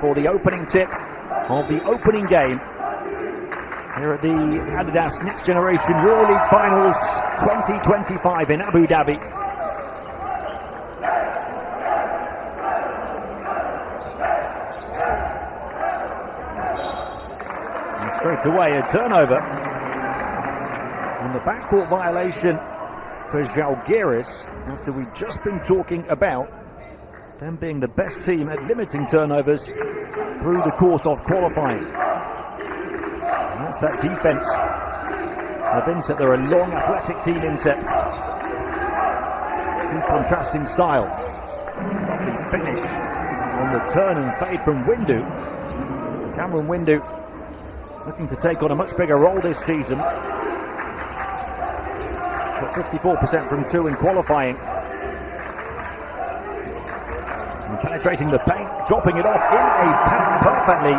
for the opening tip of the opening game here at the Adidas Next Generation EuroLeague Finals 2025 in Abu Dhabi. And straight away a turnover on the backcourt violation for Zalgiris, after we've just been talking about them being the best team at limiting turnovers through the course of qualifying. And that's that defense of INSEP. They're a long, athletic team, INSEP. Two contrasting styles. Lovely finish on the turn and fade from Windu. Cameron Windu looking to take on a much bigger role this season. Shot 54% from two in qualifying. And penetrating the paint, dropping it off in a pack perfectly.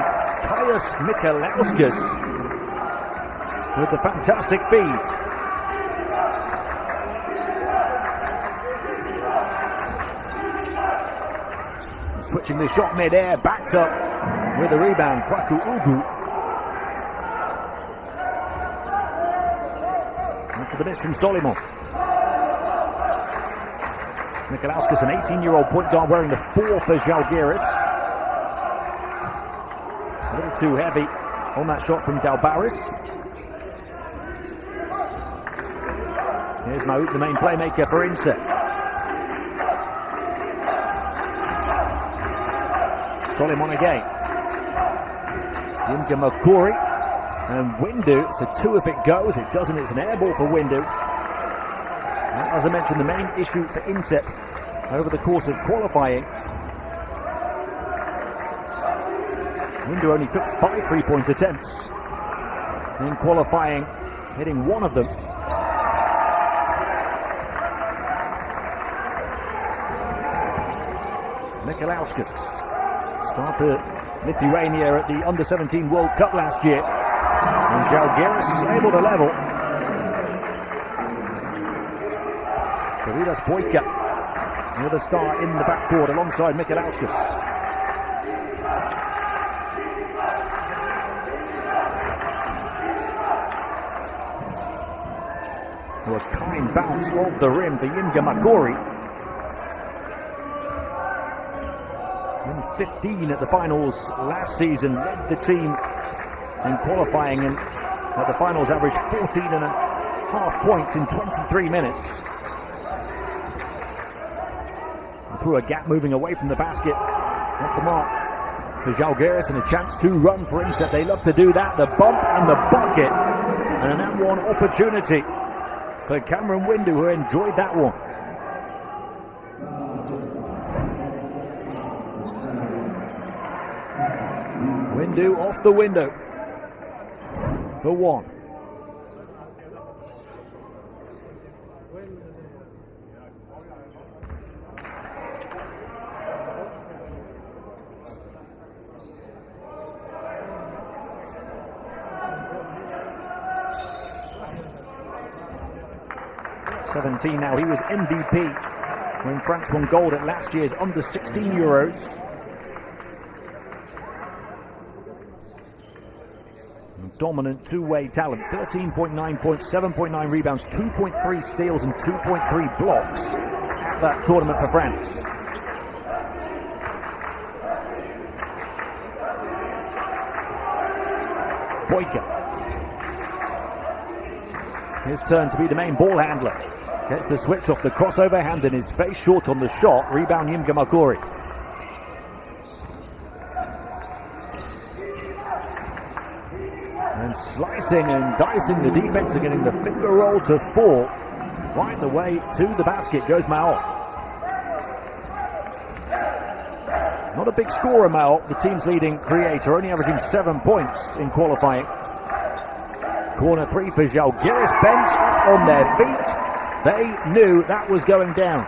Kaius Mikalauskas with the fantastic feed. And switching the shot mid-air, backed up with the rebound, Kwaku Ugu. After the miss from Solimon. Mikalauskas, an 18-year-old point guard, wearing the 4 for Zalgiris. A little too heavy on that shot from Dalbaris. Here's Maouk, the main playmaker for INSEP. Solimon again. Yinka Makuri and Windu. It's a 2 if it goes. It doesn't. It's an air ball for Windu. And as I mentioned, the main issue for INSEP over the course of qualifying, Windu only took 5 3-point attempts in qualifying, hitting 1 of them. Mikalauskas started Lithuania at the Under-17 World Cup last year, and Zalgiris able to level. Karidas Boyka, another star in the backcourt alongside Mikalauskas. A kind bounce off the rim for Yinka Makuri. 15 at the finals last season, led the team in qualifying, and at the finals averaged 14.5 points in 23 minutes. And through a gap, moving away from the basket, off the mark for Zalgiris, and a chance to run for INSEP. They love to do that, the bump and the bucket, and an M1 opportunity for Cameron Windu, who enjoyed that one. Windu off the window for 1. (17) now. He was MVP when France won gold at last year's Under-16 Euros. Dominant two-way talent, 13.9 points, 7.9 rebounds, 2.3 steals and 2.3 blocks at that tournament for France. Boyka. His turn to be the main ball handler. Gets the switch off the crossover, hand in his face, short on the shot, rebound Yinka Makuri. And slicing and dicing the defense and getting the finger roll to fall. Right the way to the basket goes Maouk. Not a big scorer, Maouk, the team's leading creator, only averaging 7 points in qualifying. Corner 3 for Zalgiris, bench up on their feet. They knew that was going down.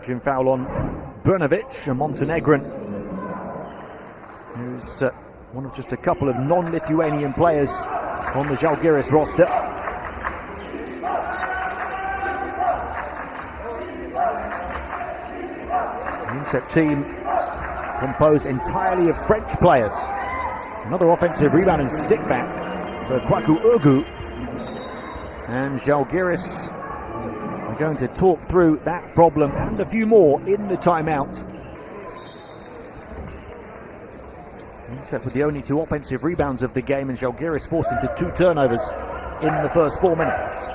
Infraction foul on Brnovic, a Montenegrin, who's one of just a couple of non-Lithuanian players on the Zalgiris roster. The INSEP team composed entirely of French players. Another offensive rebound and stick back for Kaunas U18. And Zalgiris are going to talk through that problem and a few more in the timeout. INSEP with the only 2 offensive rebounds of the game, and Zalgiris forced into 2 turnovers in the first 4 minutes.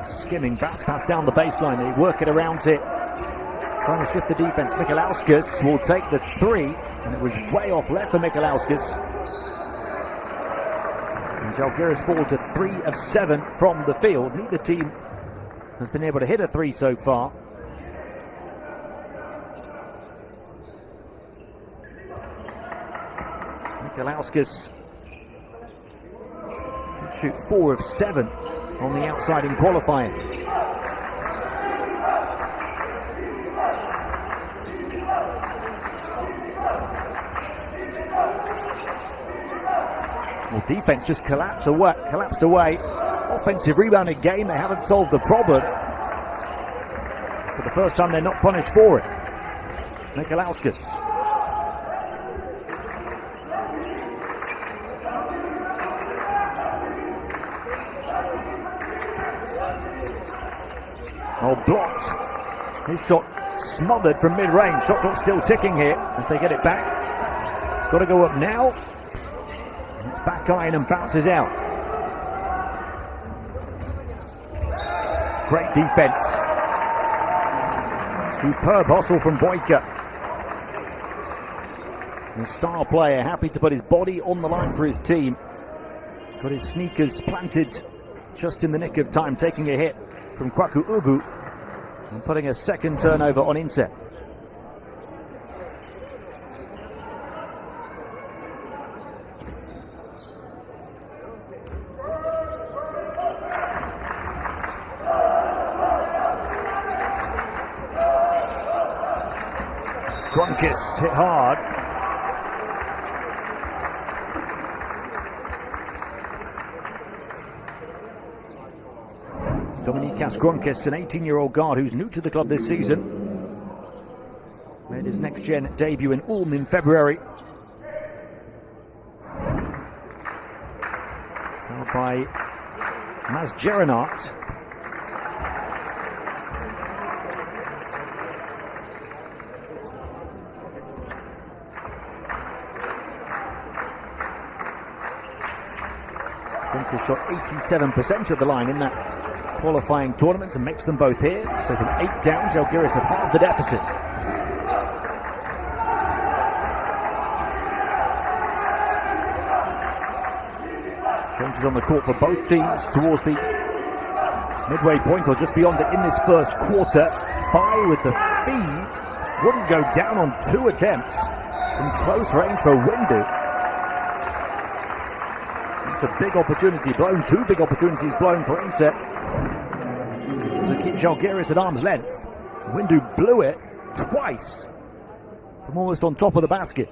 Skimming bounce pass down the baseline, they work it around it, trying to shift the defense. Michalauskas will take the 3, and it was way off left for Michalauskas. And Zalgiris fall to 3 of 7 from the field. Neither team has been able to hit a 3 so far. Michalauskas did shoot 4 of 7 on the outside in qualifying. Well, defense just collapsed away. Offensive rebounding game, they haven't solved the problem. For the first time, they're not punished for it. Michalauskas. Oh, blocked. His shot smothered from mid-range. Shot clock still ticking here as they get it back. It's got to go up now. It's back iron and bounces out. Great defense. Superb hustle from Boyka. The star player happy to put his body on the line for his team. Got his sneakers planted just in the nick of time, taking a hit from Kaunas U18 and putting a second turnover on INSEP. Grunkis hit hard. Dominikas Grunkis, an 18-year-old guard who's new to the club this season. Made his next-gen debut in Ulm in February. Followed by Masgerenart. Grunkis shot 87% at the line in that qualifying tournament and makes them both here. So from 8 down, Zalgiris have halved the deficit. Changes on the court for both teams towards the midway point or just beyond it in this first quarter. Fai with the feed. Wouldn't go down on 2 attempts from close range for Windu. It's a big opportunity blown, 2 big opportunities blown for INSEP to keep Zalgiris at arm's length. Windu blew it twice from almost on top of the basket.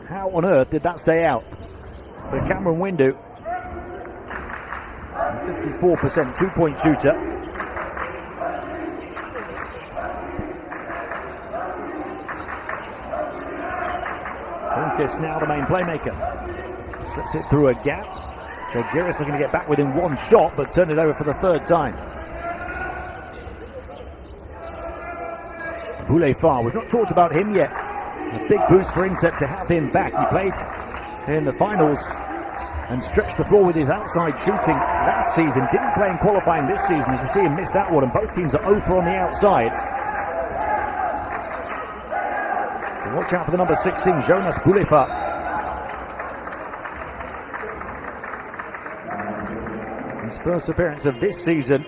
How on earth did that stay out? For Cameron Windu, 54% 2-point shooter. Grunkis now the main playmaker. Slips it through a gap. Zalgiris looking to get back within 1 shot, but turned it over for the 3rd time. Boulefard, we've not talked about him yet. A big boost for INSEP to have him back. He played in the finals and stretched the floor with his outside shooting last season. Didn't play in qualifying this season, as we see him miss that one, and both teams are 0 for on the outside. But watch out for the number 16, Jonas Bulifa. His first appearance of this season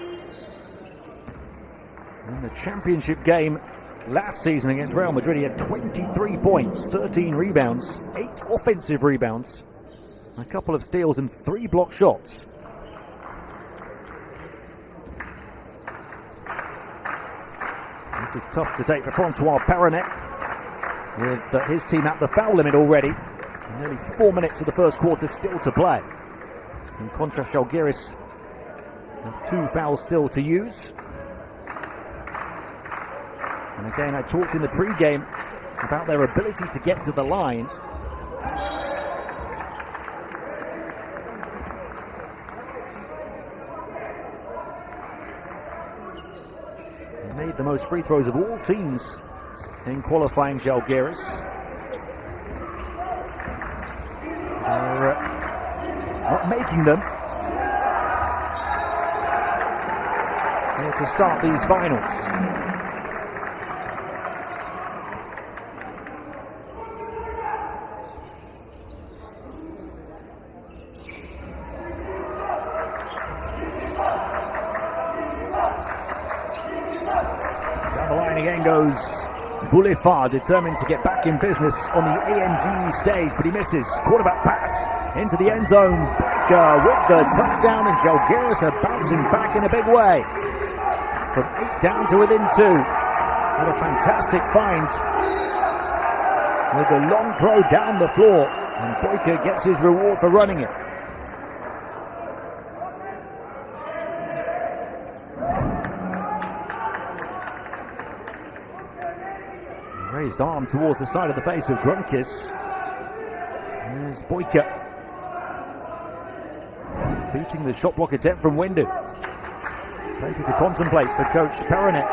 in the championship game last season against Real Madrid. He had 23 points, 13 rebounds, 8 offensive rebounds, a couple of steals and 3 block shots. This is tough to take for Francois Paranet, with his team at the foul limit already. Nearly 4 minutes of the first quarter still to play. In contrast, Zalgiris have 2 fouls still to use. And again, I talked in the pre-game about their ability to get to the line. They made the most free throws of all teams in qualifying, Zalgiris. They're not making them here to start these finals. Goes Bulifa, determined to get back in business on the ANG stage, but he misses. Quarterback pass into the end zone. Baker with the touchdown, and Zalgiris are bouncing back in a big way. From 8 down to within 2. What a fantastic find. With a long throw down the floor, and Baker gets his reward for running it. Raised arm towards the side of the face of Grunkis. There's Boyka beating the shot block attempt from Windu. Plenty to contemplate for Coach Paranet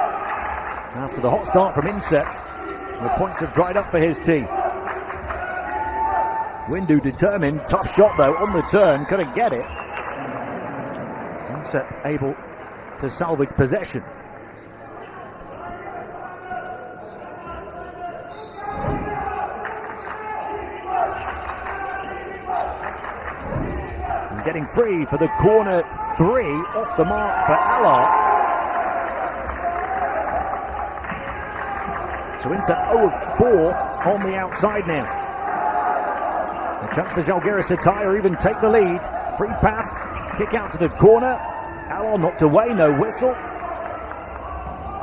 after the hot start from INSEP. The points have dried up for his team. Windu determined, tough shot though on the turn, couldn't get it. INSEP able to salvage possession. Getting free for the corner 3, off the mark for Allard. So INSEP 0 of 4 on the outside now. A chance for Zalgiris to tie or even take the lead. Free path, kick out to the corner. Allard knocked away, no whistle.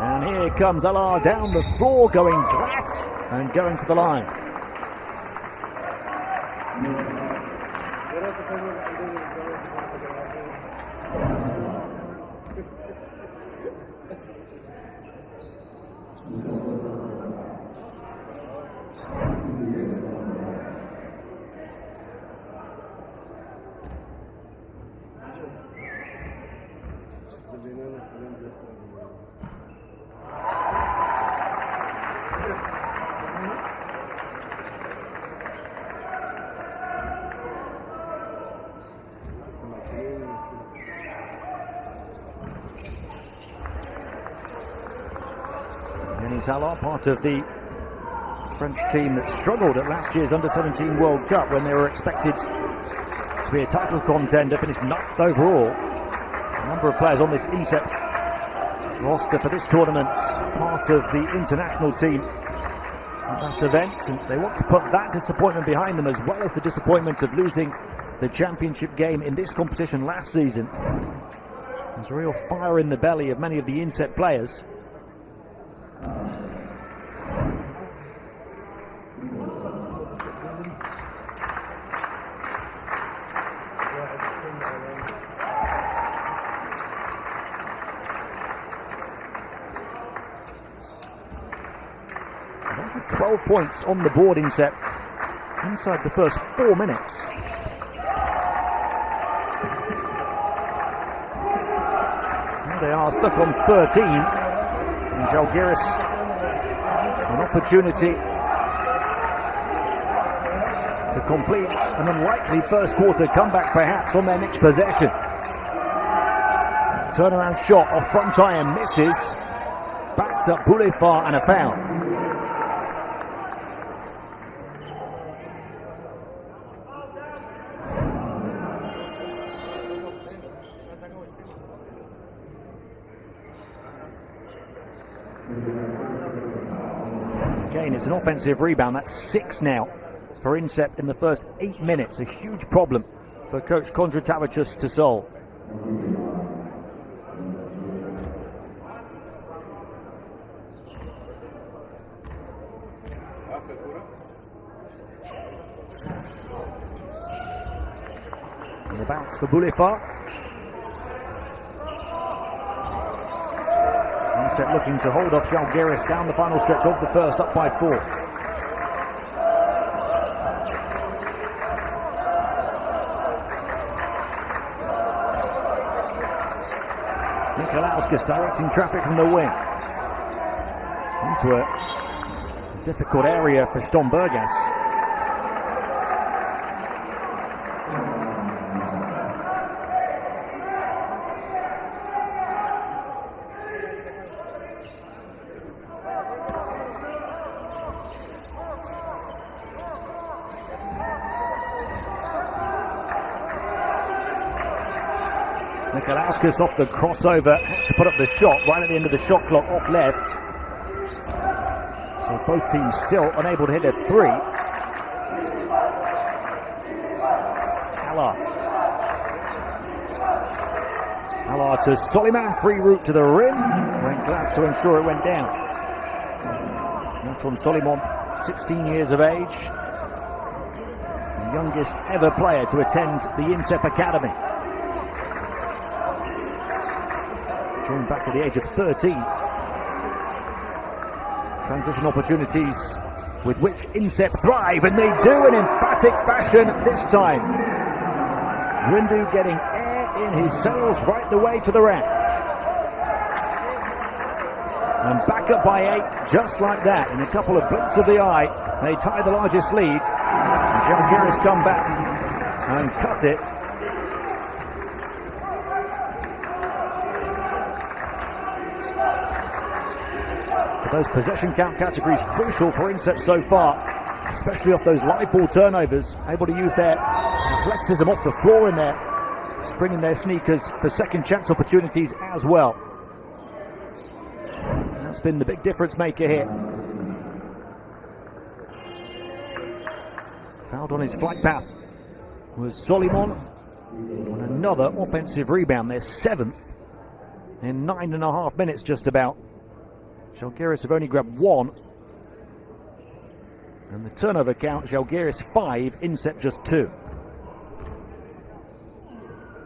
And here comes Allard down the floor, going glass and going to the line. Salah, part of the French team that struggled at last year's Under-17 World Cup when they were expected to be a title contender, finished 9th overall. A number of players on this INSEP roster for this tournament, part of the international team at that event, and they want to put that disappointment behind them as well as the disappointment of losing the championship game in this competition last season. There's a real fire in the belly of many of the INSEP players. They have 12 points on the board, INSEP, inside the first 4 minutes. And they are stuck on 13. And Zalgiris, an opportunity to complete an unlikely first quarter comeback perhaps on their next possession. Turnaround shot off front iron misses. Backed up Boulefard and a foul. Again, it's an offensive rebound. That's 6 now for INSEP in the first 8 minutes. A huge problem for coach Kondratavicius to solve. And the bounce for Boulefard. INSEP looking to hold off Zalgiris down the final stretch of the first, up by 4. Nikolauskas directing traffic from the wing into a difficult area for Stombergas. Nikolauskas off the crossover, had to put up the shot right at the end of the shot clock off left. So both teams still unable to hit a 3. Halar to Soliman, free route to the rim. Went glass to ensure it went down. Anton Soliman, 16 years of age. The youngest ever player to attend the INSEP Academy. Joined back at the age of 13. Transition opportunities with which INSEP thrive, and they do in emphatic fashion this time. Rindu getting air in his sails right the way to the rack. And back up by 8, just like that. In a couple of blinks of the eye, they tie the largest lead. And Zalgiris come back and cut it. Those possession count categories crucial for INSEP so far, especially off those live ball turnovers, able to use their athleticism off the floor in there, springing their sneakers for second chance opportunities as well. And that's been the big difference maker here. Fouled on his flight path was Soliman on another offensive rebound, their 7th in 9.5 minutes just about. Zalgiris have only grabbed 1. And the turnover count, Zalgiris 5, INSEP just 2.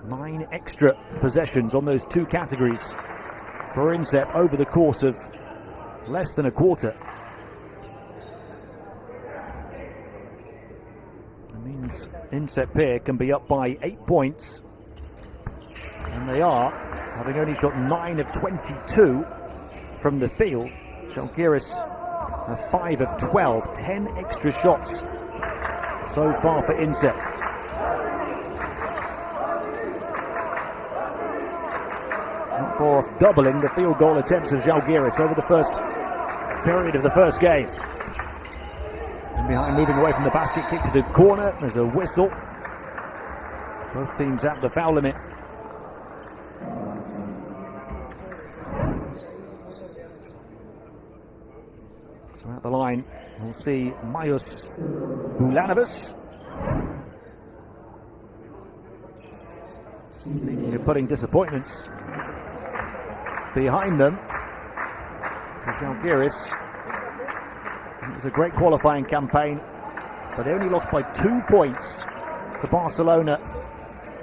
9 extra possessions on those 2 categories for INSEP over the course of less than a quarter. That means INSEP here can be up by 8 points. And they are, having only shot 9 of 22 from the field. Zalgiris have 5 of 12, 10 extra shots so far for INSEP. Not far off doubling the field goal attempts of Zalgiris over the first period of the first game. And behind, moving away from the basket, kick to the corner. There's a whistle. Both teams at the foul limit. So at the line, we'll see Marius Boulanovas. Speaking of putting disappointments behind them, for Zalgiris, it was a great qualifying campaign, but they only lost by 2 points to Barcelona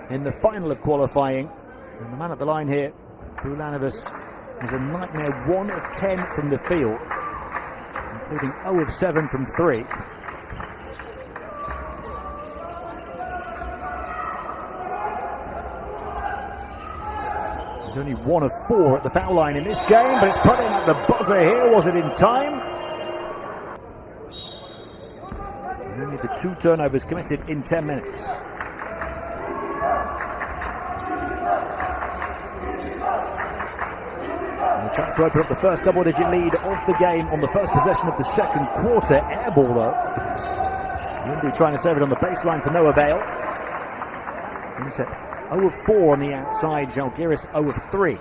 in the final of qualifying. And the man at the line here, Boulanovas, is a nightmare. 1 of 10 from the field, including 0 of 7 from 3. He's only 1 of 4 at the foul line in this game, but it's put in at the buzzer here. Was it in time? Only the 2 turnovers committed in 10 minutes. And a chance to open up the first double-digit lead of the game on the first possession of the second quarter. Air ball, though. Yundu trying to serve it on the baseline to no avail. INSEP 0 of 4 on the outside. Zalgiris 0 of 3.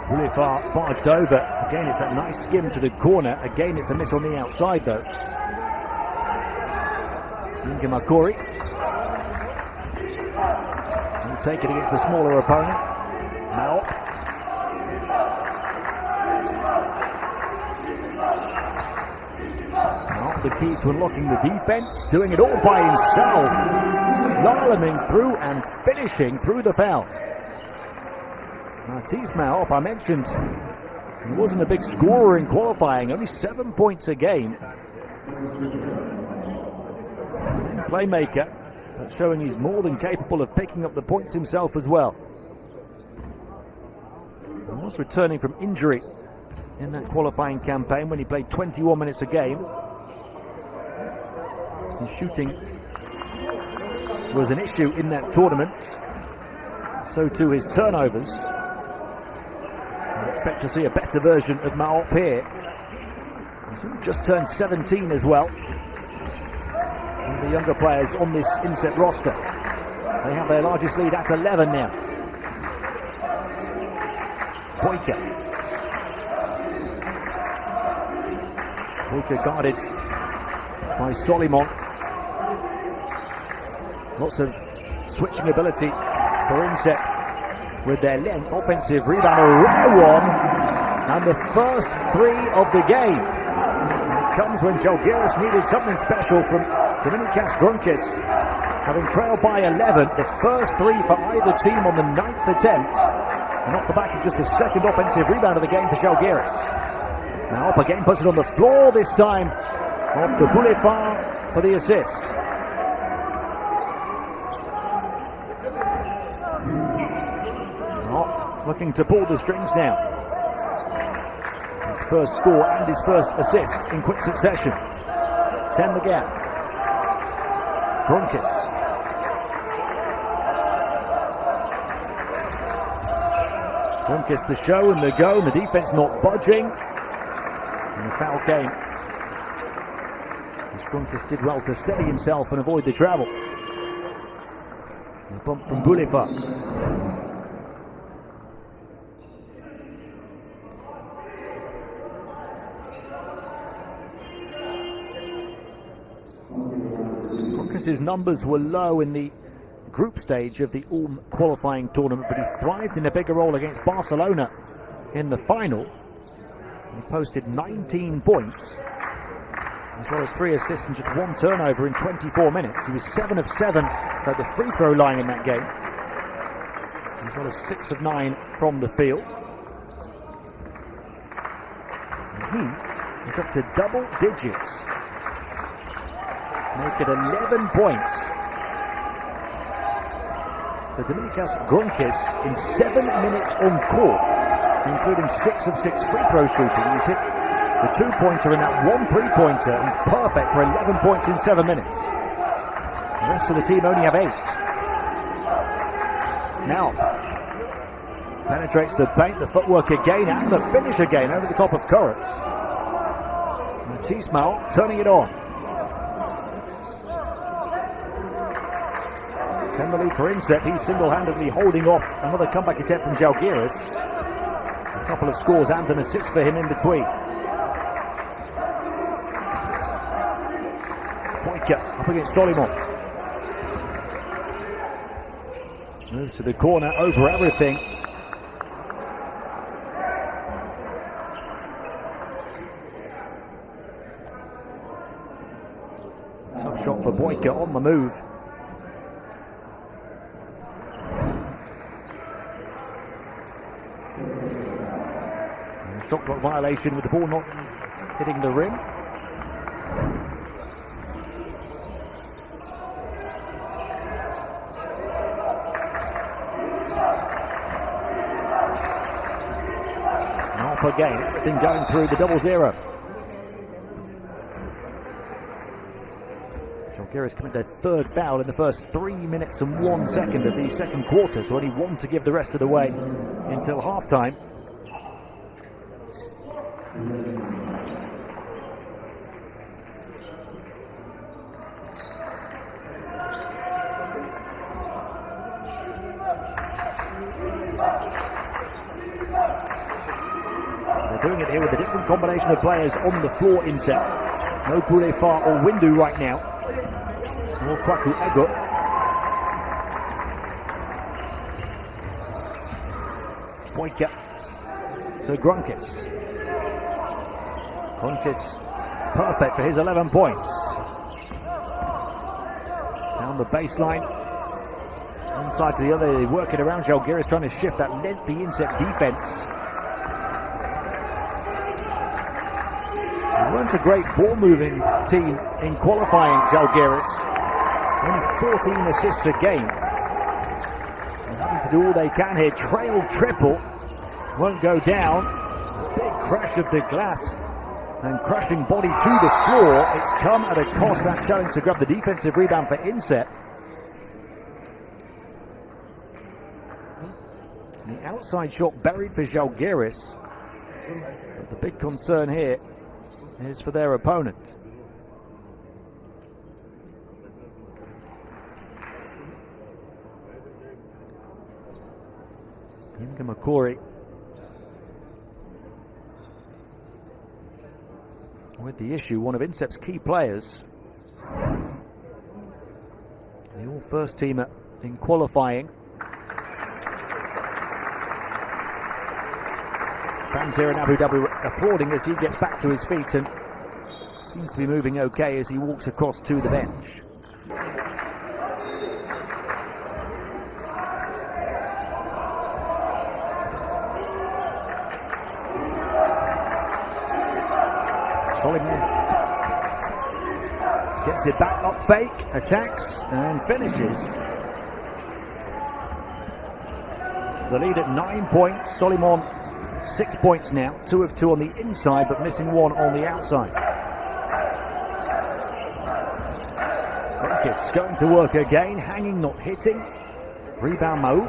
Boulifard barged over. Again, it's that nice skim to the corner. Again, it's a miss on the outside, though. Makori will take it against the smaller opponent. Now, the key to unlocking the defense, doing it all by himself, slaloming through and finishing through the foul. Tismaop, I mentioned, he wasn't a big scorer in qualifying, only 7 points a game. Playmaker, but showing he's more than capable of picking up the points himself as well. He was returning from injury in that qualifying campaign when he played 21 minutes a game. His shooting was an issue in that tournament, so too his turnovers. I expect to see a better version of Maop here. He's just turned 17 as well. One of the younger players on this INSEP roster. They have their largest lead at 11 now. Boyka guarded by Solimon. Lots of switching ability for INSEP with their length. Offensive rebound, a rare one, and the first 3 of the game. It comes when Zalgiris needed something special from Dominicas Grunkis. Having trailed by 11, the first 3 for either team on the 9th attempt, and off the back of just the second offensive rebound of the game for Zalgiris. Now up again, puts it on the floor this time, off the Boulifard for the assist. Looking to pull the strings now. His first score and his first assist in quick succession. 10 the gap. Grunkis. Grunkis the show and the go, and the defense not budging. And the foul came. As Grunkis did well to steady himself and avoid the travel. And a bump from Boulifard. His numbers were low in the group stage of the Ulm qualifying tournament, but he thrived in a bigger role against Barcelona in the final. He posted 19 points, as well as 3 assists and just 1 turnover in 24 minutes. He was 7 of 7 at the free throw line in that game, as well as 6 of 9 from the field. And he is up to double digits. Make it 11 points for Dominicas Grunkis in 7 minutes on court, including 6 of 6 free throw shooting. He's hit the 2-pointer and that 1 3-pointer. He's perfect for 11 points in 7 minutes. The rest of the team only have 8. Now penetrates the paint, the footwork again, and the finish again over the top of Koretz. Tismaop turning it on. 10 the lead for INSEP. He's single-handedly holding off another comeback attempt from Zalgiris. A couple of scores and an assist for him in between. Boyka up against Solimon. Moves to the corner, over everything. Tough shot for Boyka on the move. And shot clock violation with the ball not hitting the rim. Per game, everything going through the 0-0. Zalgiris commit their third foul in the first 3 minutes and 1 second of the second quarter, so only one to give the rest of the way until halftime. Doing it here with a different combination of players on the floor. INSEP. No Poulet-Far or Windu right now. More Kwaku Ego. Boyka to Grunkis. Grunkis perfect for his 11 points. Down the baseline. One side to the other. They work it around. Zalgiris trying to shift that lengthy INSEP defense. Weren't a great ball-moving team in qualifying, Zalgiris. Only 14 assists a game. They're having to do all they can here. Trail triple. Won't go down. Big crash of the glass and crushing body to the floor. It's come at a cost, that challenge to grab the defensive rebound for INSEP. The outside shot buried for Zalgiris. But the big concern here is for their opponent. Inga Makori with the issue, one of INSEP's key players. The all first teamer in qualifying. Fans here in Abu Dhabi applauding as he gets back to his feet and seems to be moving okay as he walks across to the bench. Soliman gets it back, up fake, attacks and finishes. The lead at 9 points. Soliman 6 points now, 2 of 2 on the inside, but missing 1 on the outside. Grunkis going to work again, hanging, not hitting. Rebound Mo.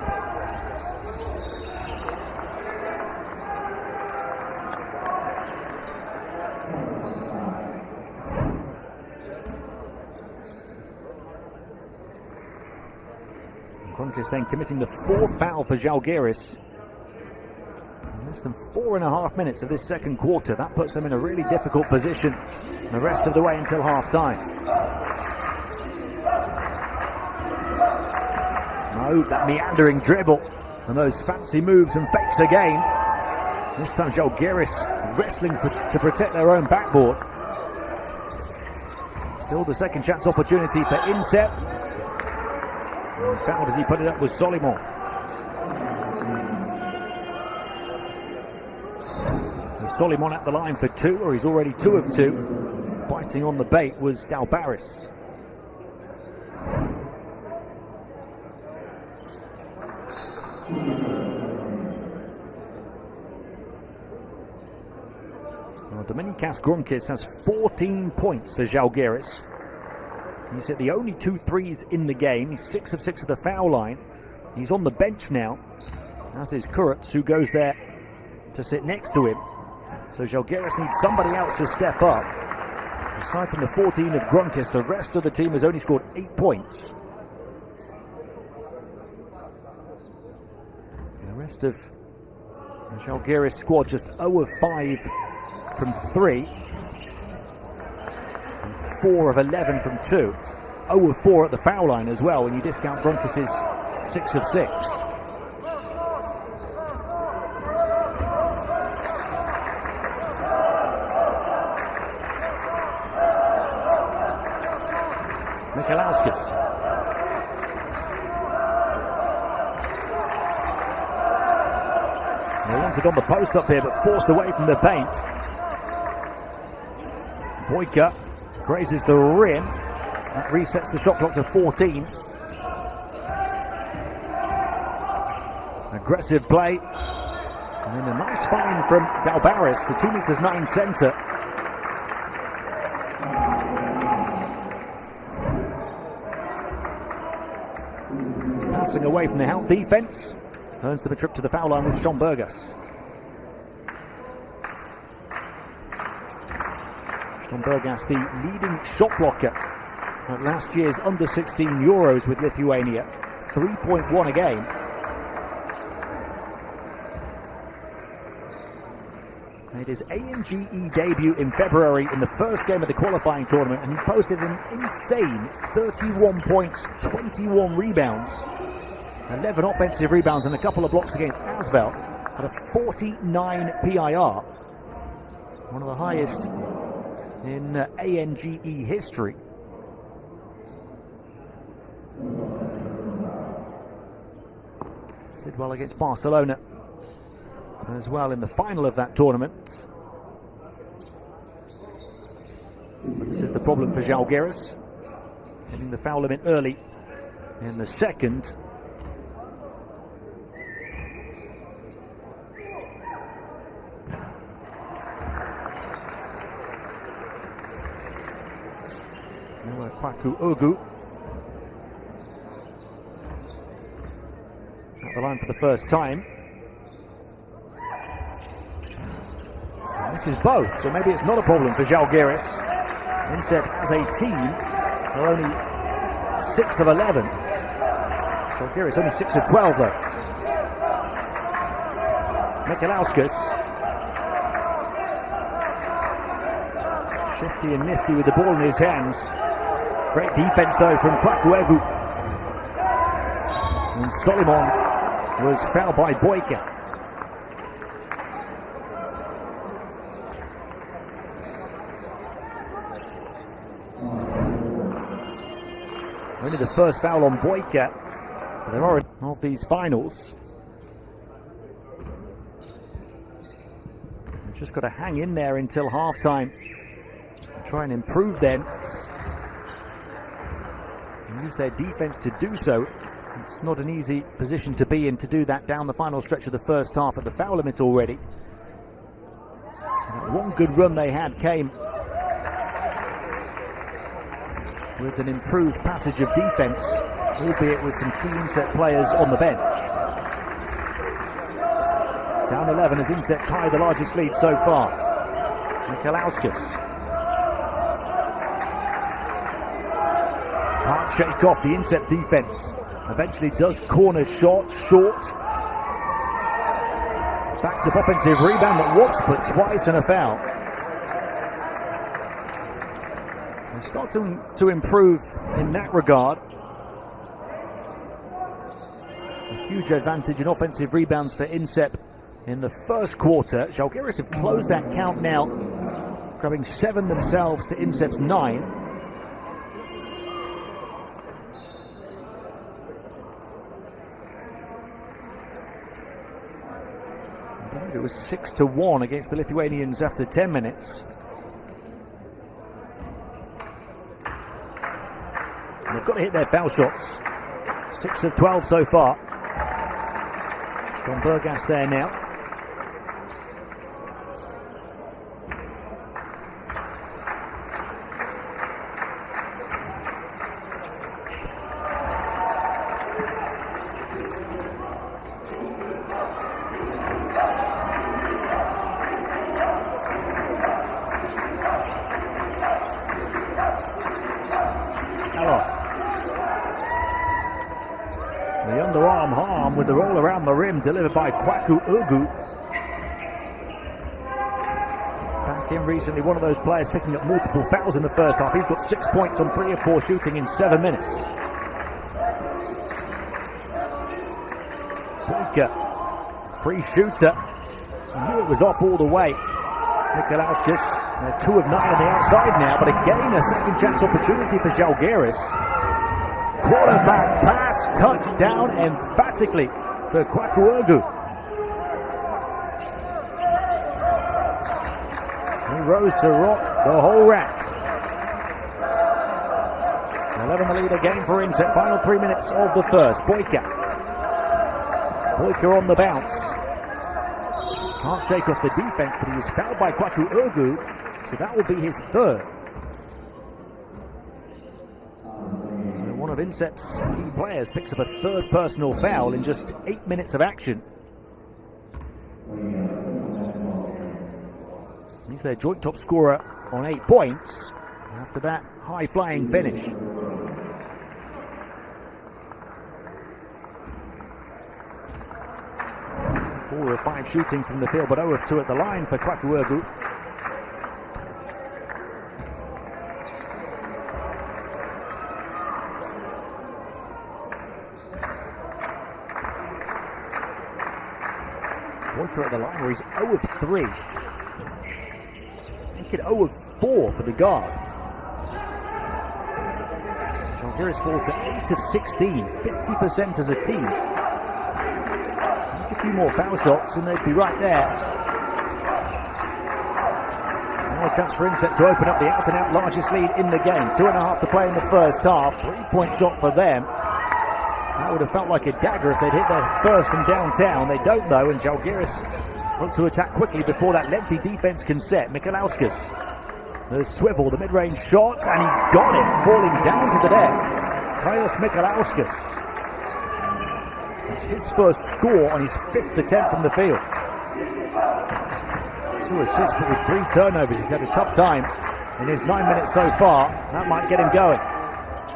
Grunkis then committing the 4th foul for Zalgiris. Less than 4.5 minutes of this second quarter. That puts them in a really difficult position the rest of the way until half-time. No, that meandering dribble and those fancy moves and fakes again. This time Zalgiris wrestling to protect their own backboard. Still the second chance opportunity for INSEP. And fouled as he put it up was Soliman. Soliman at the line for 2, or he's already 2 of 2. Biting on the bait was Dalbaris. Well, Dominikas Grunkis has 14 points for Zalgiris. He's hit the only 2 threes in the game. He's 6 of 6 at the foul line. He's on the bench now, as is Kurtz, who goes there to sit next to him. So Zalgiris needs somebody else to step up. Aside from the 14 of Grunkis, the rest of the team has only scored 8 points. And the rest of the Zalgiris squad just 0 of 5 from 3. And 4 of 11 from 2. 0 of 4 at the foul line as well when you discount Grunkis' 6 of 6. Mikalauskas. They wanted on the post up here, but forced away from the paint. Boyka grazes the rim. That resets the shot clock to 14. Aggressive play. And then a nice find from Zalgiris, the 2'9" centre. Passing away from the Hout defence. Earns them a trip to the foul line with Strombergas. Strombergas, the leading shot blocker at last year's under-16 Euros with Lithuania. 3.1 a game. Made his ANGE debut in February in the first game of the qualifying tournament, and he posted an insane 31 points, 21 rebounds, 11 offensive rebounds and a couple of blocks against Asvel at a 49 PIR. One of the highest in ANGE history. Did well against Barcelona as well in the final of that tournament. But this is the problem for Zalgiris, hitting the foul limit early in the second. Kwaku Ugu at the line for the first time. And this is both, so maybe it's not a problem for Zalgiris. INSEP as a team are only 6 of 11. Zalgiris only 6 of 12 though. Mikalauskas. Shifty and nifty with the ball in his hands. Great defense though from Kwaku Ugu. And Solomon was fouled by Boyka. Only the first foul on Boyka. But there are of these finals. They've just got to hang in there until halftime. Try and improve then. And use their defense to do so. It's not an easy position to be in to do that down the final stretch of the first half at the foul limit already. And one good run they had came with an improved passage of defense, albeit with some key INSEP players on the bench. Down 11 as INSEP tie the largest lead so far. Mikalauskas. Can't shake off the INSEP defense. Eventually does corner short. Backed up offensive rebound not once but twice and a foul. They're starting to improve in that regard. A huge advantage in offensive rebounds for INSEP in the first quarter. Zalgiris have closed that count now, grabbing 7 themselves to INSEP's 9. It was 6-1 against the Lithuanians after 10 minutes. And they've got to hit their foul shots. 6 of 12 so far. Strombergas there now. The underarm harm with the roll around the rim delivered by Kwaku Ugu. Back in recently, one of those players picking up multiple fouls in the first half. He's got 6 points on 3 of 4 shooting in 7 minutes. Boyka, free shooter. He knew it was off all the way. Mikalauskas They're 2 of 9 on the outside now, but again a second chance opportunity for Zalgiris. Quarterback pass, touchdown emphatically for Kwaku. He rose to rock the whole rack. 11 the lead again for INSEP. Final 3 minutes of the first. Boyka on the bounce. Can't shake off the defense, but he was fouled by Kwaku, so that will be his third. So one of INSEP's key players picks up a third personal foul in just 8 minutes of action. He's their joint top scorer on 8 points after that high-flying finish. 4 of 5 shooting from the field, but 0 of 2 at the line for Kwaku. Boyka at the line where he's 0 of 3. Make it 0 of 4 for the guard. Zalgiris fall to 8 of 16, 50% as a team. A few more foul shots and they'd be right there. Now a chance for INSEP to open up the out-and-out largest lead in the game. 2.5 to play in the first half. 3-point shot for them. That would have felt like a dagger if they'd hit their first from downtown. They don't though, and Zalgiris look to attack quickly before that lengthy defense can set. Mikalauskas, the swivel, the mid-range shot, and he got it, falling down to the deck. Kaius Mikalauskas. It's his first score on his 5th attempt from the field. 2 assists, but with 3 turnovers. He's had a tough time in his 9 minutes so far. That might get him going.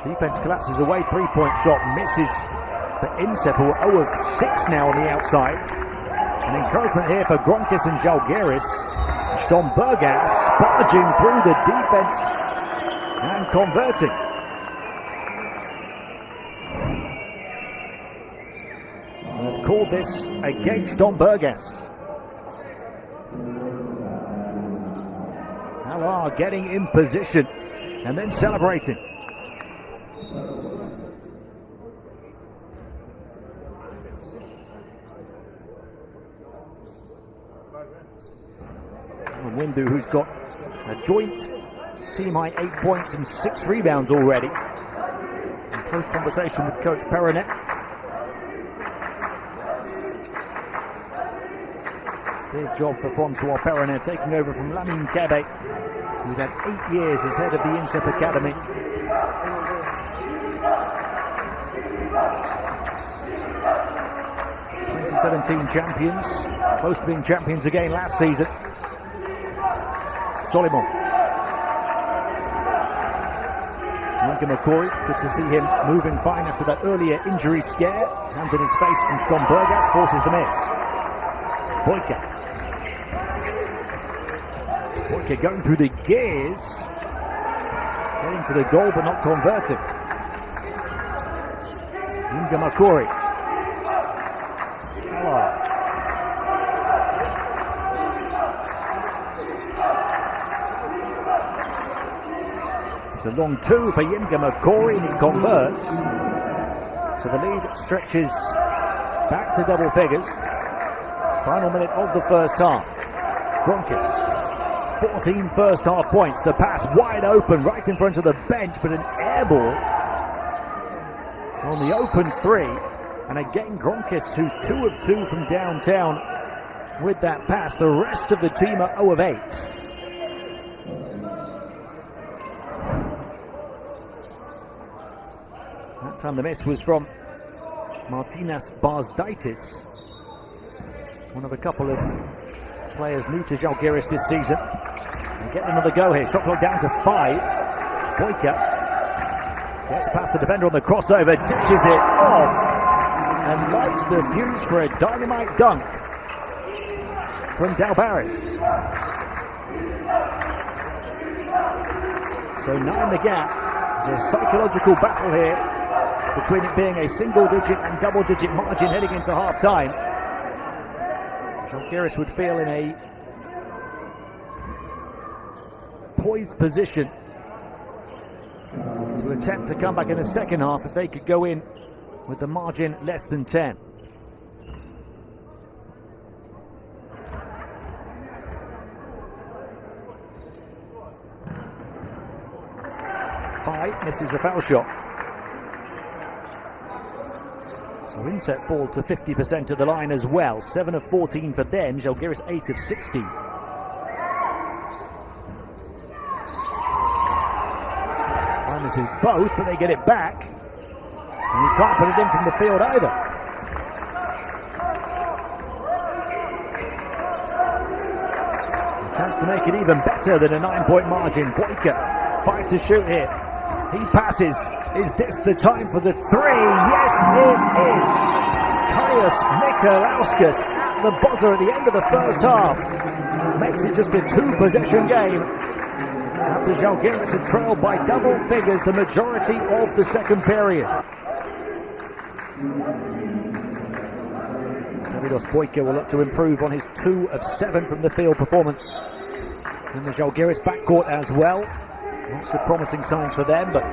Defense collapses away, 3-point shot misses for INSEP, who are 0 of 6 now on the outside. An encouragement here for Gronkis and Zalgiris. Stombergas sparging through the defense and converting. They've called this against Stombergas. Halar getting in position and then celebrating. Windu, who's got a joint team-high 8 points and 6 rebounds already. In close conversation with Coach Perronet. Big job for Francois Perronet, taking over from Lamine Kebe, who'd had 8 years as head of the INSEP Academy. '17 champions, close to being champions again last season. Solomon. McCory, good to see him moving fine after that earlier injury scare. Hand in his face from Stombergas, forces the miss. Boyka going through the gears. Getting to the goal but not converting. McCory. It's a long 2 for Yinka McCory, and he converts. So the lead stretches back to double figures. Final minute of the first half. Gronkis, 14 first half points. The pass wide open right in front of the bench, but an air ball on the open 3. And again, Gronkis, who's 2 of 2 from downtown with that pass. The rest of the team are 0 of 8. That time the miss was from Martinas Barzdaitis, one of a couple of players new to Zalgiris this season. And getting another go here. Shot clock down to 5. Boyka gets past the defender on the crossover, dishes it off, and lights the fuse for a dynamite dunk from Dalbaris. So 9 the gap. There's a psychological battle here between it being a single-digit and double-digit margin heading into half-time. Zalgiris would feel in a poised position to attempt to come back in the second half if they could go in with the margin less than 10. Five misses a foul shot. So INSEP fall to 50% of the line as well. 7 of 14 for them. Zalgiris 8 of 16. This is both, but they get it back. And you can't put it in from the field either. A chance to make it even better than a 9-point margin. Boyka, 5 to shoot here. He passes. Is this the time for the three? Yes, it is. Kaius Mikalauskas at the buzzer at the end of the first half. Makes it just a 2-possession game. After Zalgiris had trailed by double figures the majority of the second period. Davidos Boyka will look to improve on his 2 of 7 from the field performance in the Zalgiris backcourt as well. Lots of promising signs for them, but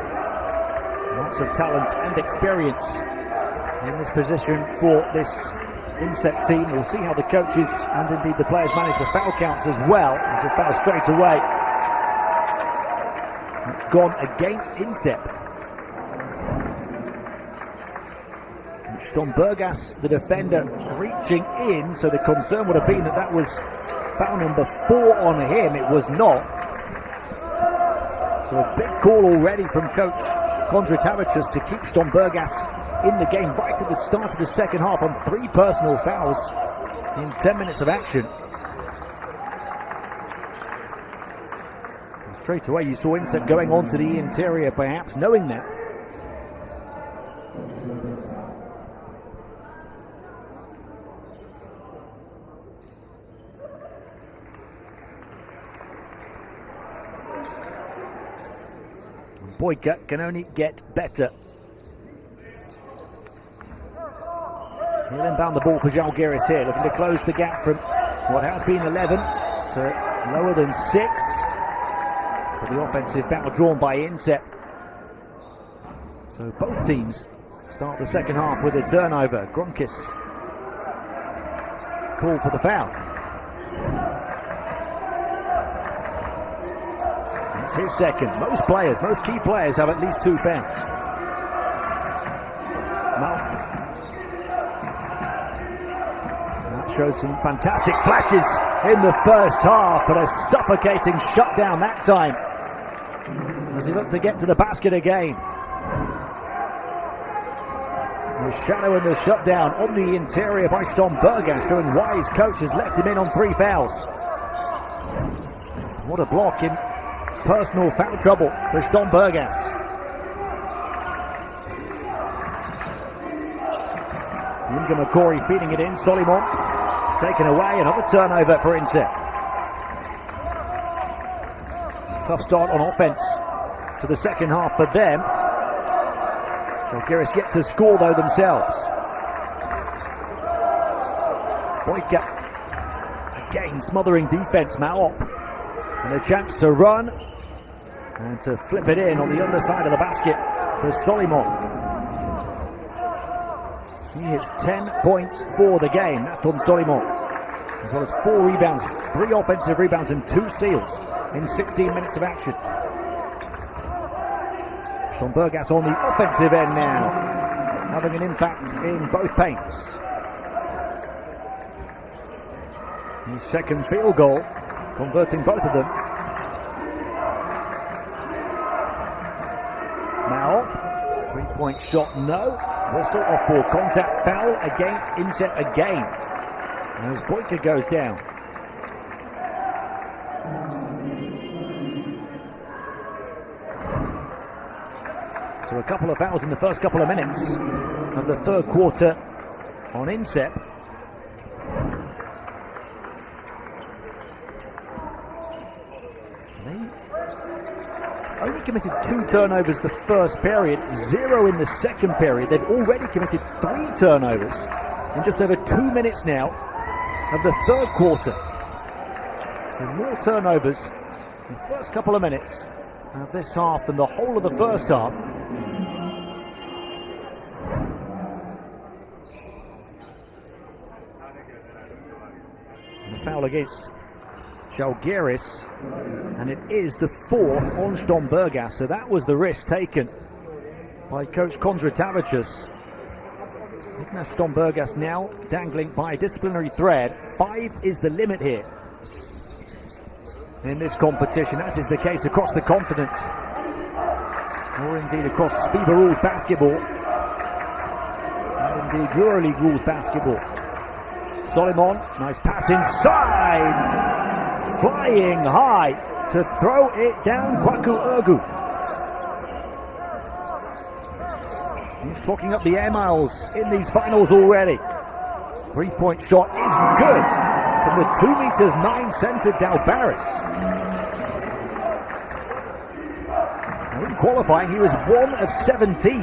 lots of talent and experience in this position for this INSEP team. We'll see how the coaches and indeed the players manage the foul counts as well. There's a foul straight away. It's gone against INSEP. Stombergas, the defender, reaching in, so the concern would have been that that was foul number 4 on him. It was not. So a big call already from coach Kondratavicius to keep Stombergas in the game right at the start of the second half on 3 personal fouls in 10 minutes of action. And straight away you saw INSEP going on to the interior, perhaps knowing that. Boyka can only get better. He'll inbound the ball for Zalgiris here, looking to close the gap from what has been 11 to lower than 6. But the offensive foul drawn by INSEP. So both teams start the second half with a turnover. Gronkis call for the foul. It's his second. Most players, most key players have at least 2 fouls. That showed some fantastic flashes in the first half, but a suffocating shutdown that time as he looked to get to the basket again. The shadow and the shutdown on the interior by Stombergas, showing why his coach has left him in on 3 fouls. What a block in personal foul trouble for Stombergas. Inga McCory feeding it in. Solimon taken away. Another turnover for INSEP. Tough start on offense to the second half for them. Zalgiris yet to score though themselves. Boyka again smothering defense. Maop and a chance to run and to flip it in on the underside of the basket for Solimon. He hits 10 points for the game, Nathan Solimon, as well as 4 rebounds, 3 offensive rebounds and 2 steals in 16 minutes of action. Stombergas on the offensive end now, having an impact in both paints. His second field goal, converting both of them. Now, 3-point shot, no. Whistle, off-ball contact, foul against INSEP again, as Boyka goes down. So a couple of fouls in the first couple of minutes of the third quarter on INSEP. Only committed 2 turnovers the first period, 0 in the second period. They've already committed 3 turnovers in just over 2 minutes now of the third quarter. So more turnovers the first couple of minutes of this half than the whole of the first half. And the foul against Zalgiris, and it is the fourth on Stombergas, so that was the risk taken by coach Kondratavicius. Ignace Stombergas now dangling by a disciplinary thread. 5 is the limit here in this competition, as is the case across the continent, or indeed across FIBA rules basketball, and indeed EuroLeague rules basketball. Solomon, nice pass inside, flying high to throw it down. Kwaku Urgu. He's clocking up the air miles in these finals already. 3-point shot is good from the 2'9" centered Zalgiris. Now in qualifying, he was 1 of 17,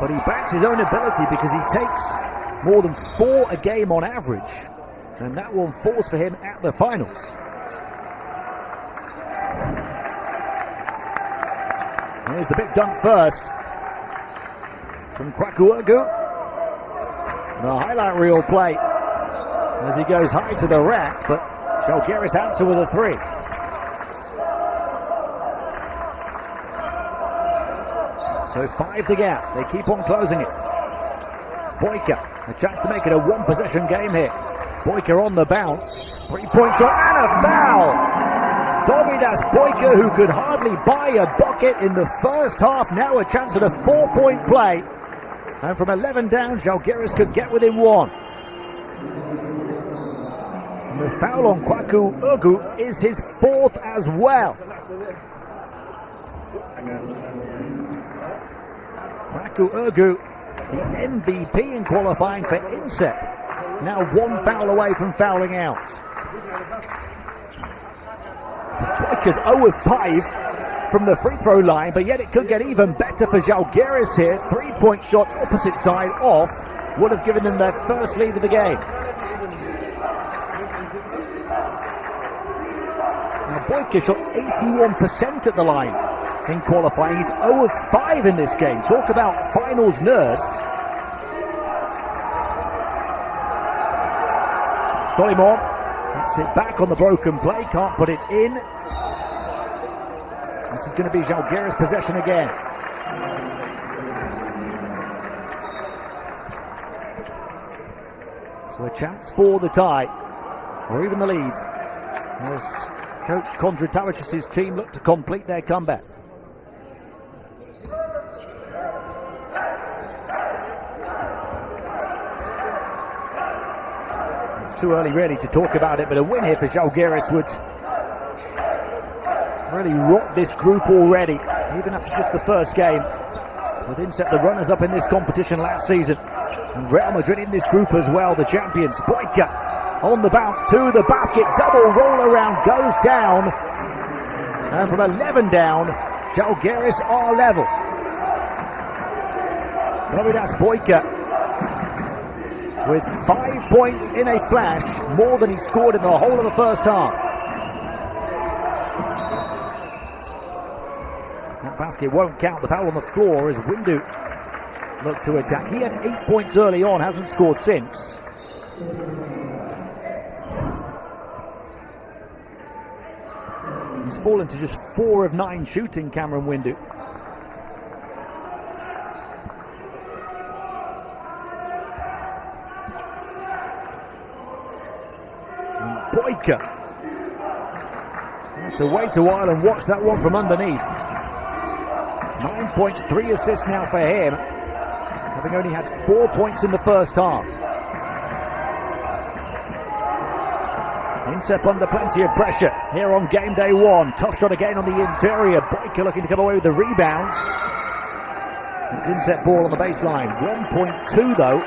but he backs his own ability because he takes more than 4 a game on average, and that one falls for him at the finals. Here's the big dunk first from Kwaku Urgu. The highlight reel play as he goes high to the rack, but Zalgiris answer with a 3. So 5 the gap. They keep on closing it. Boyka, a chance to make it a one-possession game here. Boyka on the bounce. 3-point shot and a foul. Domidas Boyka, who could hardly buy a bucket in the first half, now a chance at a 4-point play. And from 11 down, Zalgiris could get within 1. And the foul on Kwaku Urgu is his 4th as well. Kwaku Urgu, the MVP in qualifying for INSEP, now 1 foul away from fouling out. Boyka's 0 of 5 from the free throw line, but yet it could get even better for Zalgiris here. 3-point shot opposite side off would have given them their first lead of the game. Now Boyka shot 81% at the line in qualifying. He's 0 of 5 in this game. Talk about finals nerves. Solomon gets it back on the broken play, can't put it in. This is going to be Zalgiris' possession again. So a chance for the tie, or even the leads, as coach Kondratavicius' team look to complete their comeback. It's too early really to talk about it, but a win here for Zalgiris would really rocked this group already, even after just the first game. With INSEP the runners-up in this competition last season, and Real Madrid in this group as well, the champions. Boyka on the bounce to the basket, double roll around, goes down, and from 11 down, Zalgiris are level. Domidas Boyka with 5 points in a flash, more than he scored in the whole of the first half. That basket won't count. The foul on the floor as Windu looked to attack. He had 8 points early on, hasn't scored since. He's fallen to just 4 of 9 shooting, Cameron Windu. And Boyka had to wait a while and watch that one from underneath. 9 points, 3 assists now for him, having only had 4 points in the first half. INSEP under plenty of pressure here on game day 1. Tough shot again on the interior. Boyka looking to come away with the rebounds. It's INSEP ball on the baseline. 1.2 though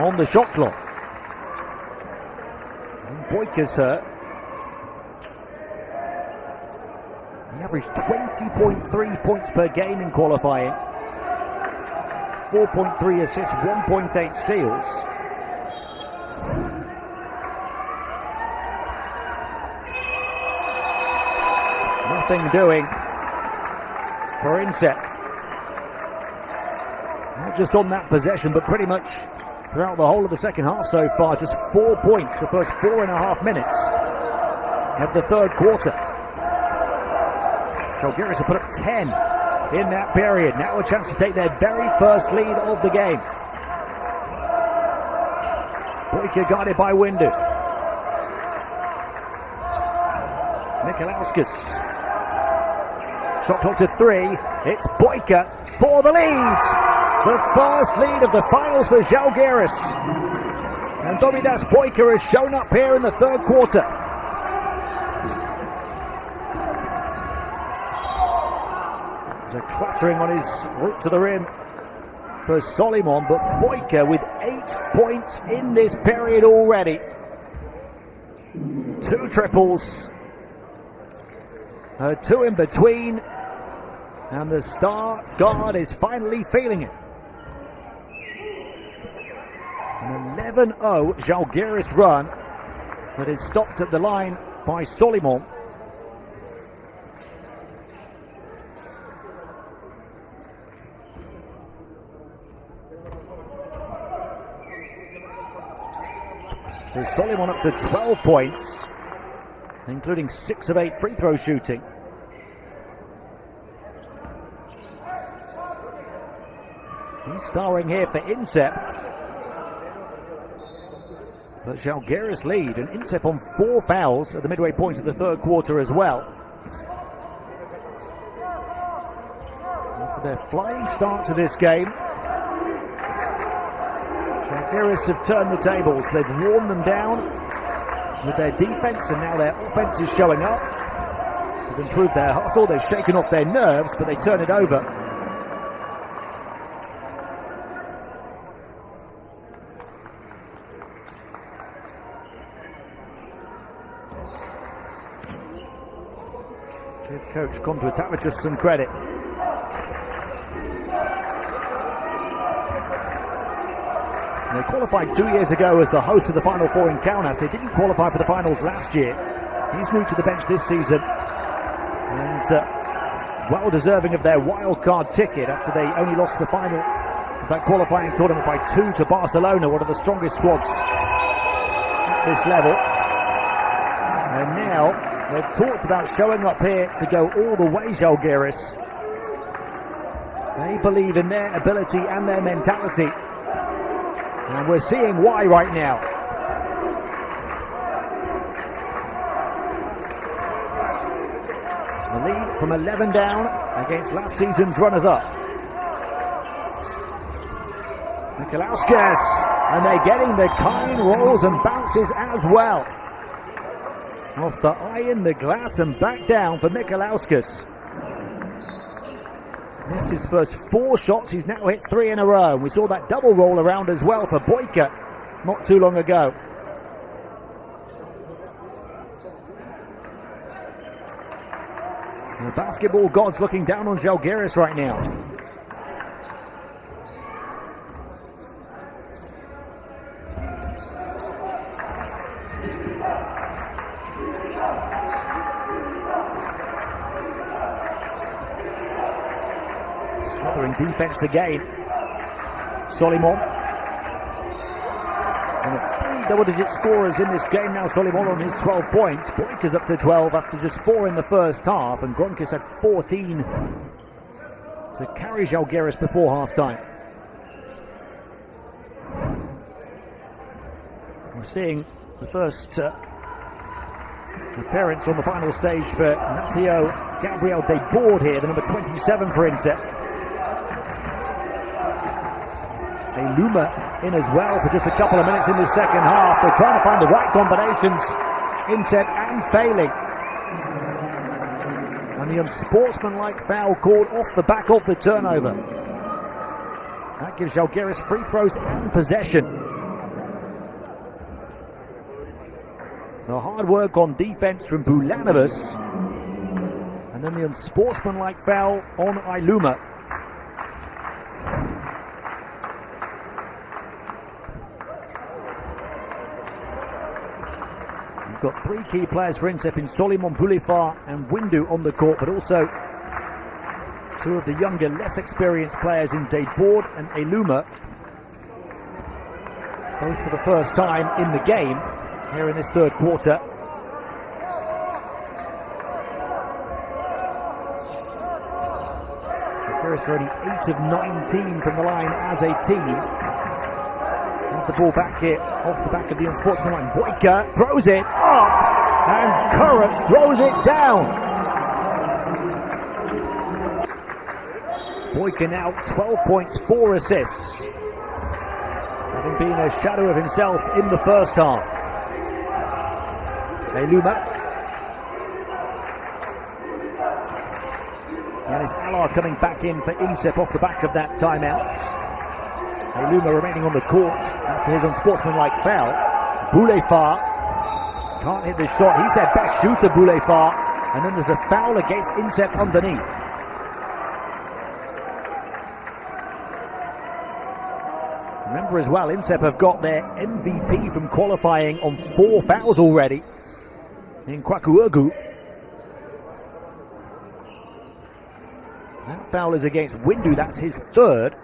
on the shot clock. And Boyka's hurt. He averaged 20.3 points per game in qualifying. 4.3 assists, 1.8 steals. nothing doing for INSEP. Not just on that possession, but pretty much throughout the whole of the second half so far. Just 4 points the first 4.5 minutes of the third quarter. Zalgiris have put up 10 in that period. Now a chance to take their very first lead of the game. Boyka guarded by Windu. Mikalauskas. Shot clock to 3. It's Boyka for the lead. The first lead of the finals for Zalgiris. And Domidas Boyka has shown up here in the third quarter. So clattering on his route to the rim for Solimon, but Boyka with 8 points in this period already. 2 triples. 2 in between. And the star guard is finally feeling it. An 11-0 Zalgiris run that is stopped at the line by Solimon. So Solimon up to 12 points, including 6 of 8 free throw shooting. He's starring here for INSEP. But Zalgiris lead, and INSEP on 4 fouls at the midway point of the third quarter as well. After their flying start to this game, Zalgiris have turned the tables. They've worn them down with their defense, and now their offense is showing up. They've improved their hustle, they've shaken off their nerves, but they turn it over. Give coach Kondratavic some credit. They qualified 2 years ago as the host of the Final Four in Kaunas. They didn't qualify for the finals last year. He's moved to the bench this season, and well deserving of their wild card ticket after they only lost the final of that qualifying tournament by 2 to Barcelona, one of the strongest squads at this level. And now they've talked about showing up here to go all the way, Zalgiris. They believe in their ability and their mentality. And we're seeing why right now. The lead from 11 down against last season's runners-up. Mikalauskas, and they're getting the kind rolls and bounces as well. Off the eye in the glass and back down for Mikalauskas. Missed his first 4 shots, he's now hit 3 in a row. We saw that double roll around as well for Boyka not too long ago. The basketball gods looking down on Zalgiris right now. Smothering defense again. Solimon. One of 3 double-digit scorers in this game now. Solimon on his 12 points. Boyka's up to 12 after just 4 in the first half, and Gronkis had 14 to carry Zalgiris before half-time. We're seeing the first appearance on the final stage for Mathieu Gabriel Desbordes here, the number 27 for INSEP. Luma in as well for just a couple of minutes in the second half. They're trying to find the right combinations, INSEP, and failing. And the unsportsmanlike foul called off the back of the turnover. That gives Zalgiris free throws and possession. The hard work on defense from Bulanovas, and then the unsportsmanlike foul on Iluma. got three key players for INSEP in Solimon, Boulefard and Windu on the court, but also two of the younger, less experienced players in Debord and Eluma, both for the first time in the game here in this third quarter. Zalgiris are only 8 of 19 from the line as a team. And the ball back here off the back of the unsportsmanlike. Boyka throws it up and Kurtz throws it down. Boyka now 12 points, 4 assists, having been a shadow of himself in the first half. Eluma. And it's Alar coming back in for INSEP off the back of that timeout. Eluma remaining on the court after his unsportsmanlike foul. Boulefard can't hit this shot. He's their best shooter, Boulefard. And then there's a foul against INSEP underneath. Remember as well, INSEP have got their MVP from qualifying on 4 fouls already in Kwaku. That foul is against Windu, that's his third.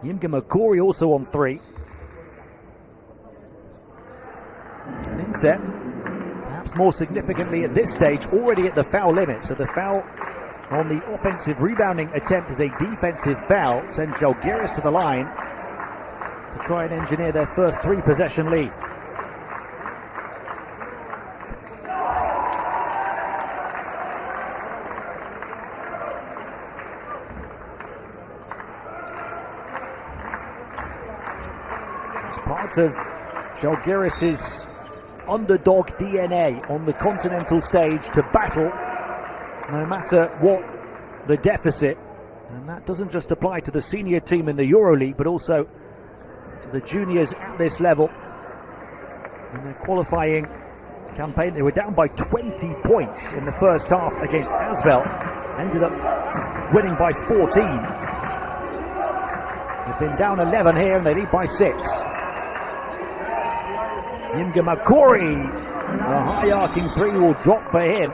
Yimga Makori also on 3. And INSEP, perhaps more significantly at this stage, already at the foul limit. So the foul on the offensive rebounding attempt is a defensive foul, sends Zalgiris to the line to try and engineer their first 3-possession lead. It's part of Zalgiris' underdog DNA on the continental stage to battle no matter what the deficit. And that doesn't just apply to the senior team in the EuroLeague, but also to the juniors at this level. In their qualifying campaign, they were down by 20 points in the first half against Asvel. Ended up winning by 14. They've been down 11 here and they lead by 6. Yimga Makori, a high arcing 3 will drop for him.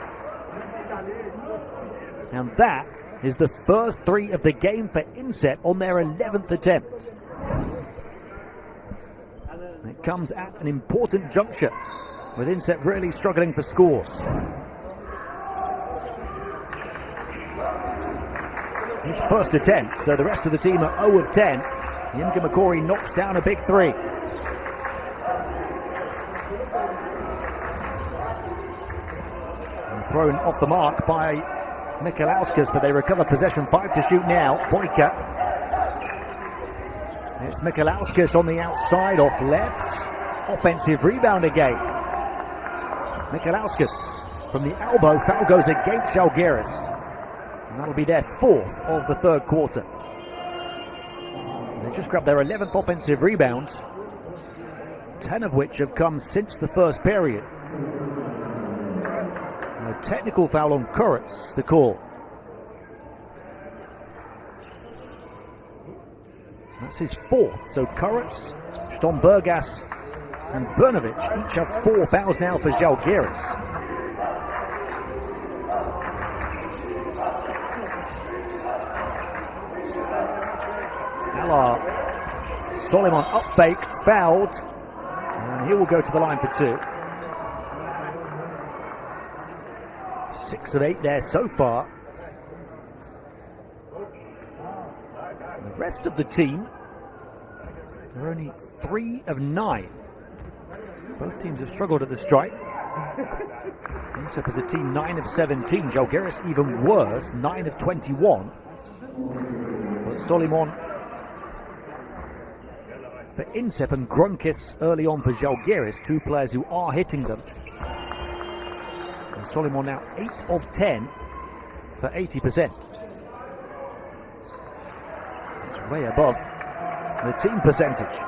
And that is the first 3 of the game for INSEP on their 11th attempt. It comes at an important juncture, with INSEP really struggling for scores. His first attempt, so the rest of the team are 0 of 10. Yimga Makori knocks down a big 3. And thrown off the mark by Mikalauskas, but they recover possession. 5 to shoot now. Boyka. It's Mikalauskas on the outside off left. Offensive rebound again. Mikalauskas from the elbow. Foul goes against Zalgiris. And that'll be their 4th of the third quarter. They just grabbed their 11th offensive rebounds, 10 of which have come since the first period. And a technical foul on Kurtz, the call. That's his 4th. So Kurtz, Stombergas and Brnovic each have 4 fouls now for Zalgiris. Alar, Solimon up fake, fouled, and he will go to the line for 2. 6 of 8 there so far. The rest of the team are only 3 of 9. Both teams have struggled at the stripe. INSEP as a team 9 of 17. Zalgiris even worse, 9 of 21. But Solimon for INSEP and Grunkis early on for Zalgiris, 2 players who are hitting them. And Solimon now 8 of 10 for 80%. It's way above the team percentage.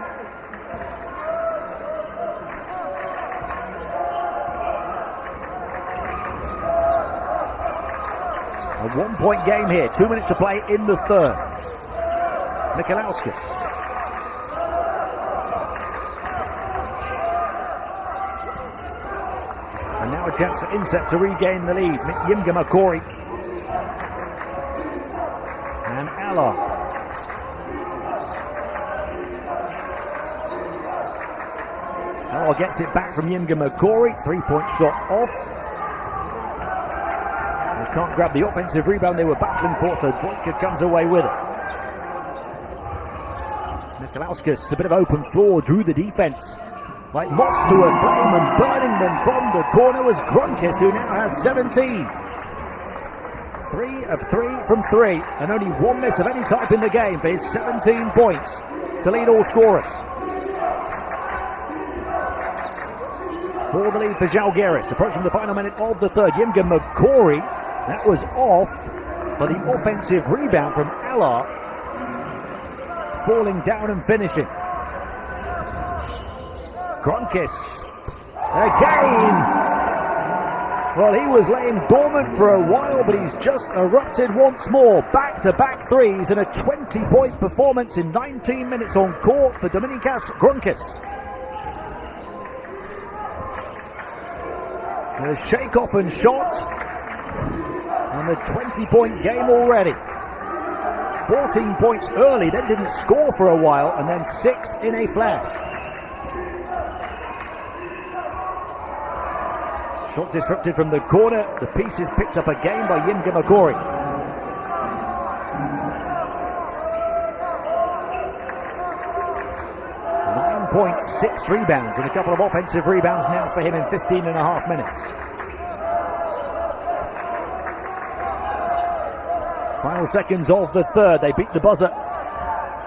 A 1-point game here, 2 minutes to play in the third. Mikalauskas. chance for INSEP to regain the lead. Yimga Makori and Allah. Allah gets it back from Yimga Makori. 3-point shot off. They can't grab the offensive rebound they were battling for, so Boyka comes away with it. Mikalauskas, a bit of open floor, drew the defense like moths to a flame, and burning them from the corner was Grunkis, who now has 17. 3 of 3 from 3, and only one miss of any type in the game for his 17 points to lead all scorers. For the lead for Zalgiris, approaching the final minute of the third. Yimga Makori, that was off for the offensive rebound from Allah, falling down and finishing. Grunkis again. Well, he was laying dormant for a while, but he's just erupted once more. Back-to-back threes and a 20-point performance in 19 minutes on court for Dominykas Grunkis. A shake-off and shot, and a 20-point game already. 14 points early, then didn't score for a while, and then 6 in a flash. Shot disrupted from the corner. The piece is picked up again by Yimga Makori. .6 rebounds and a couple of offensive rebounds now for him in 15.5 minutes. Final seconds of the third. They beat the buzzer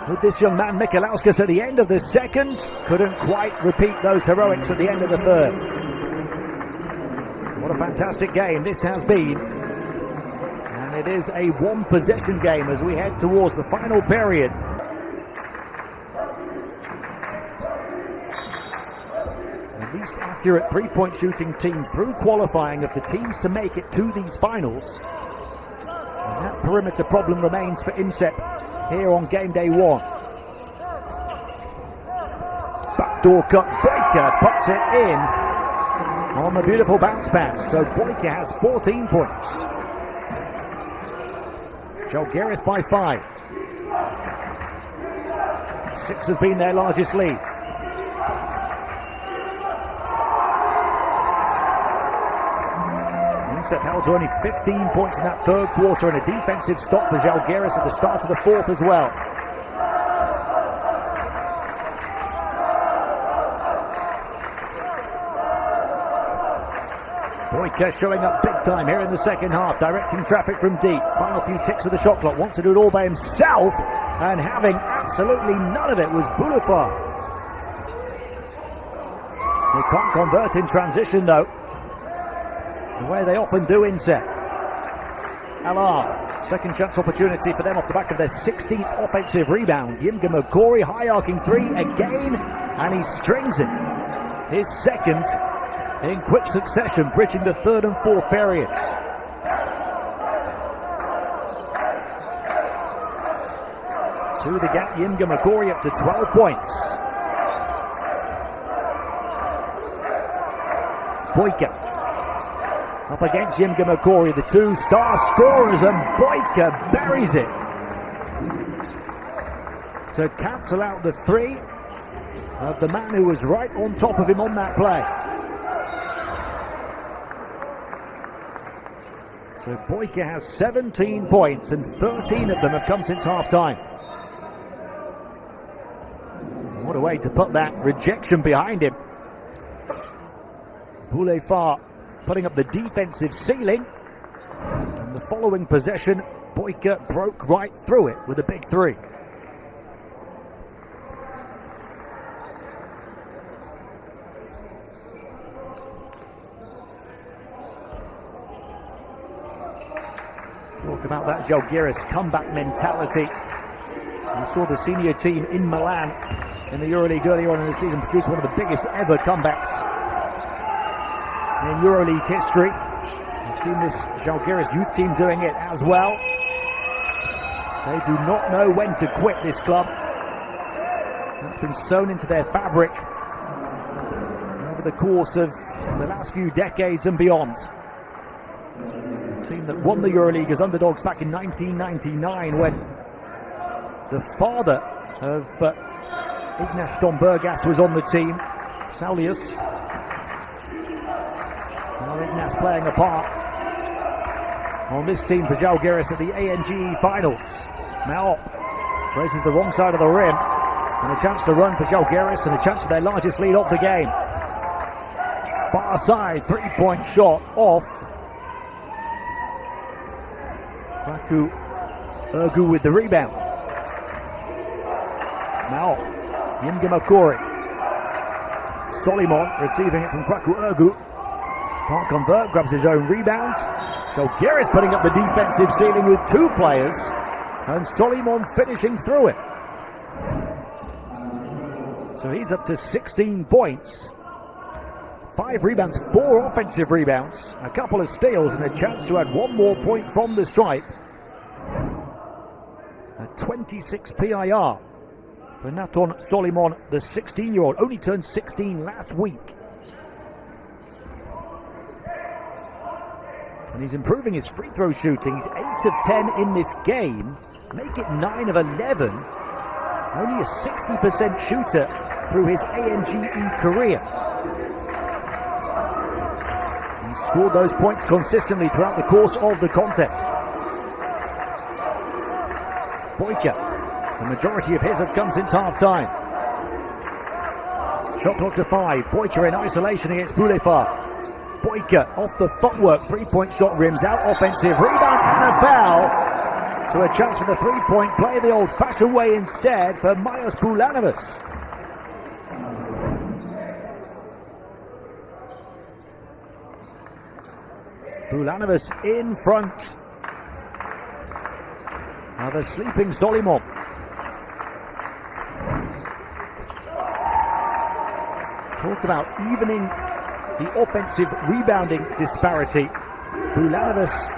with this young man Mikalauskas at the end of the second. Couldn't quite repeat those heroics at the end of the third. What a fantastic game this has been. And it is a one-possession game as we head towards the final period. Least accurate three-point shooting team through qualifying of the teams to make it to these finals. And that perimeter problem remains for INSEP here on game day 1. Backdoor cut, Boyka puts it in on the beautiful bounce pass. So Boyka has 14 points. Zalgiris by 5. 6 has been their largest lead. INSEP held to only 15 points in that third quarter, and a defensive stop for Zalgiris at the start of the fourth as well. Boyka showing up big time here in the second half, directing traffic from deep. Final few ticks of the shot clock, wants to do it all by himself, and having absolutely none of it was Boulafar. They can't convert in transition though, the way they often do INSEP. LR, second chance opportunity for them off the back of their 16th offensive rebound. Yimga Makori, high arcing three again, and he strings it. His second in quick succession, bridging the third and fourth periods. To the gap, Yimga Makori up to 12 points. Boyka up against Yimga Makori, the two star scorers, and Boyka buries it to cancel out the three of the man who was right on top of him on that play. So Boyka has 17 points, and 13 of them have come since half-time. What a way to put that rejection behind him. Boulafar putting up the defensive ceiling. And the following possession, Boyka broke right through it with a big three. Talk about that Zalgiris comeback mentality. We saw the senior team in Milan in the EuroLeague earlier on in the season produce one of the biggest ever comebacks in EuroLeague history. We've seen this Zalgiris youth team doing it as well. They do not know when to quit, this club. That's been sewn into their fabric over the course of the last few decades and beyond. A team that won the EuroLeague as underdogs back in 1999 when the father of Ignace Stombergas was on the team, Saulius. Now Ignace playing a part on this team for Zalgiris at the ANGE finals. Now races the wrong side of the rim, and a chance to run for Zalgiris and a chance for their largest lead of the game. Far side, three-point shot off. Kwaku Ergu with the rebound. Now, Yingamakori. Solimon receiving it from Kwaku Ergu. Can't convert, grabs his own rebound. Zalgiris putting up the defensive ceiling with two players, and Solimon finishing through it. So he's up to 16 points. 5 rebounds, 4 offensive rebounds, a couple of steals, and a chance to add one more point from the stripe. A 26 PIR for Nathan Solimon, the 16-year-old, only turned 16 last week. And he's improving his free throw shooting. He's 8 of 10 in this game, make it 9 of 11. Only a 60% shooter through his ANGE career. He scored those points consistently throughout the course of the contest. Boyka, the majority of his have come since half-time. Shot clock to 5. Boyka in isolation against Boulefard. Boyka off the footwork, three-point shot rims out, offensive rebound and a foul. So a chance for the three-point play the old-fashioned way instead for Myos Boulanovas. Boulanovas in front of a sleeping Solimon. Talk about evening the offensive rebounding disparity. Boulanovas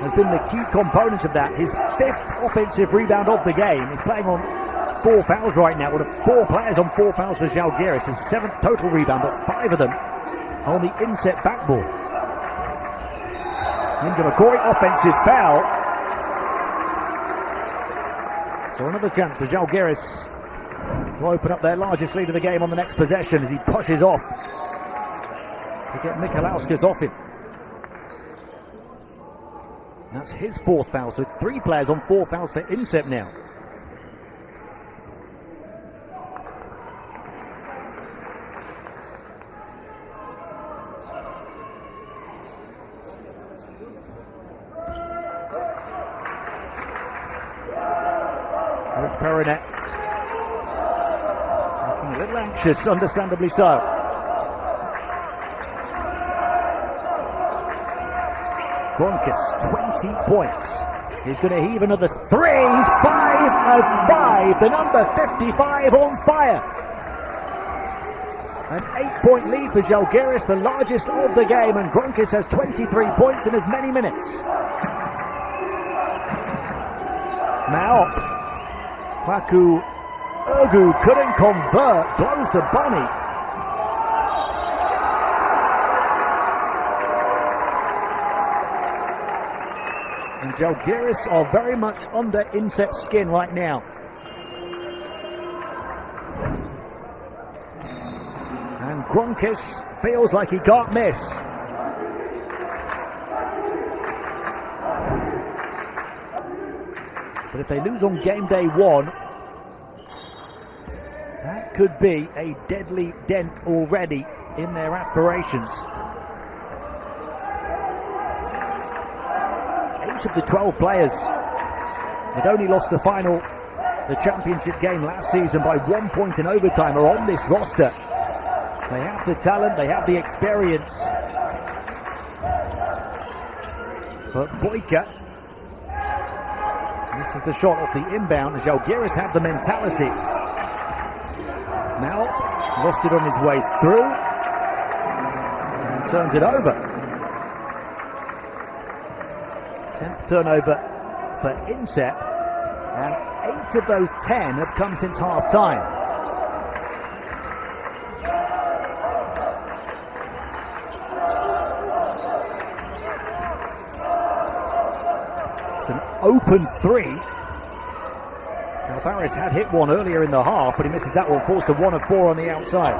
has been the key component of that. His 5th offensive rebound of the game. He's playing on 4 fouls right now. One of 4 players on 4 fouls for Zalgiris. His 7th total rebound, but 5 of them on the INSEP backboard. Yingamakori, offensive foul. So another chance for Zalgiris to open up their largest lead of the game on the next possession as he pushes off to get Michalauskas off him. That's his 4th foul, so 3 players on 4 fouls for INSEP now. Coach Perinet looking a little anxious, understandably so. Kronkis, 20 points. He's going to heave another 3. He's 5 of 5. The number 55 on fire. An 8-point lead for Zalgiris, the largest of the game, and Kronkis has 23 points in as many minutes. Now, Kwaku Ergu couldn't convert, blows the bunny. And Zalgiris are very much under INSEP's skin right now. And Kronkis feels like he can't miss. But if they lose on game day 1, that could be a deadly dent already in their aspirations. 8 of the 12 players that only lost the championship game last season by 1 point in overtime are on this roster. They have the talent, they have the experience. But Boyka, this is the shot off the inbound. Zalgiris have the mentality. Now, lost it on his way through. And turns it over. 10th turnover for INSEP. And 8 of those 10 have come since half-time. It's an open three. Zalgiris had hit one earlier in the half, but he misses that one, falls to 1 of 4 on the outside.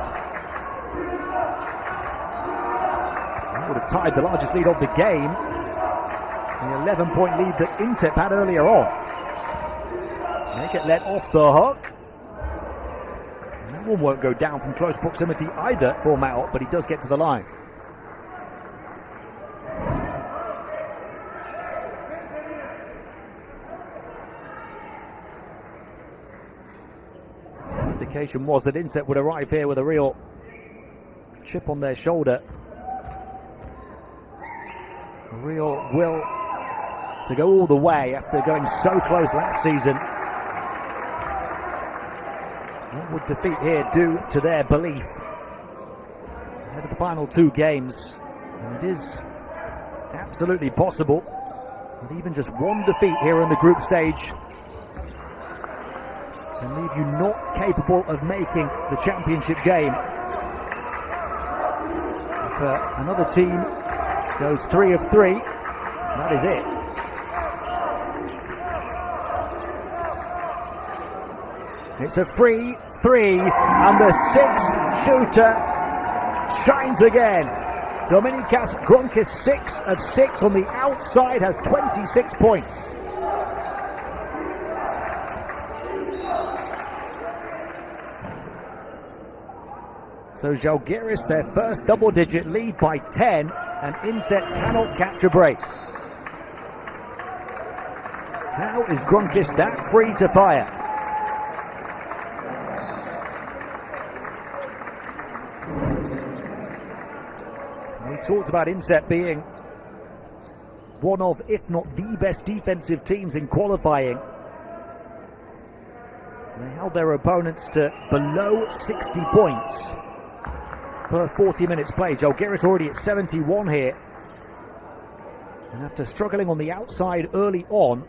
That would have tied the largest lead of the game. The 11-point lead that INSEP had earlier on. They get let off the hook. And that one won't go down from close proximity either for Mao, but he does get to the line. Indication was that INSEP would arrive here with a real chip on their shoulder. A real will to go all the way after going so close last season. What would defeat here do to their belief ahead of the final 2 games? And it is absolutely possible that even just one defeat here in the group stage can leave you not capable of making the championship game. If another team goes 3 of 3, that is it. It's a free 3, and the 6 shooter shines again. Dominykas Gronkis, 6 of 6 on the outside, has 26 points. So Zalgiris, their first double-digit lead by 10, and INSEP cannot catch a break. How is Gronkis that free to fire? We talked about INSEP being one of, if not the best defensive teams in qualifying. They held their opponents to below 60 points per 40 minutes played. Zalgiris already at 71 here. And after struggling on the outside early on,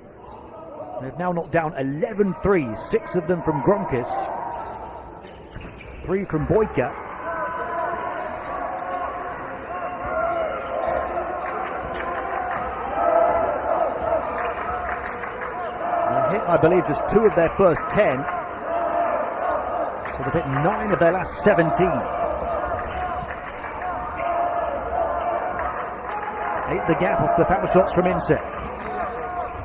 they've now knocked down 11 threes, 6 of them from Gronkis, 3 from Boyka. They hit, I believe, just 2 of their first 10. So they've hit 9 of their last 17. Ate the gap off the foul shots from INSEP.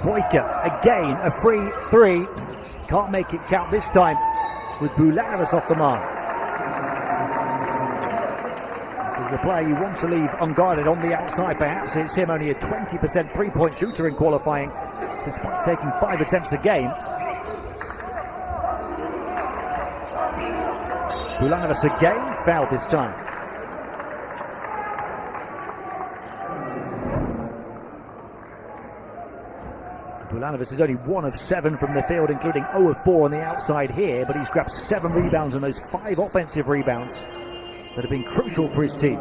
Boyka, again, a free 3. Can't make it count this time with Bulanovas off the mark. There's a player you want to leave unguarded on the outside. Perhaps it's him, only a 20% three-point shooter in qualifying, despite taking 5 attempts a game. Bulanovas again, fouled this time. Bulanovas is only 1 of 7 from the field, including 0 of 4 on the outside here, but he's grabbed 7 rebounds and those 5 offensive rebounds that have been crucial for his team.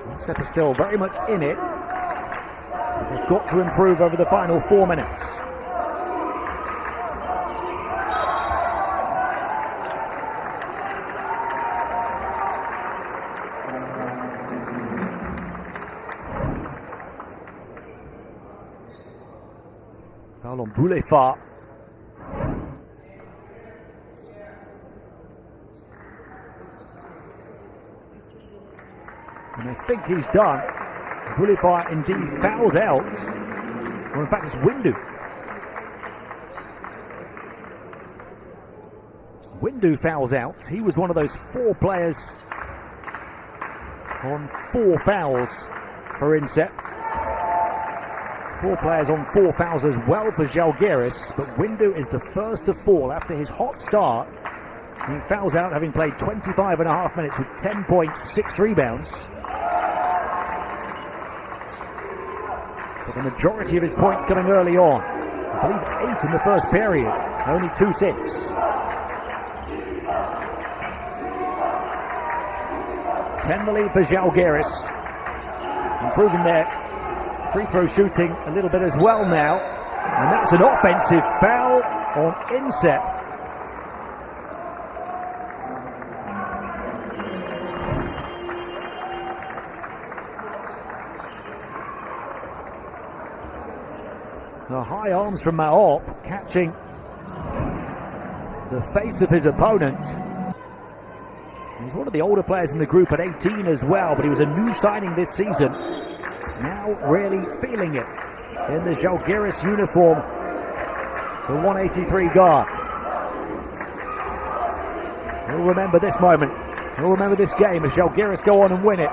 INSEP is still very much in it. They've got to improve over the final 4 minutes. Foul on Boulefard. And I think he's done. Boulefard indeed fouls out. Or in fact, it's Windu. Windu fouls out. He was one of those 4 players on 4 fouls for INSEP. 4 players on 4 fouls as well for Zalgiris, but Windu is the first to fall after his hot start. He fouls out having played 25.5 minutes with 10 points, 6 rebounds. But the majority of his points coming early on. I believe 8 in the first period, only 2 since. 10 the lead for Zalgiris, improving their free throw shooting a little bit as well now. And that's an offensive foul on INSEP. The high arms from Maop catching the face of his opponent. He's one of the older players in the group at 18 as well, but he was a new signing this season. Now really feeling it in the Zalgiris uniform, the 183 guard. He'll remember this moment. He'll remember this game if Zalgiris go on and win it.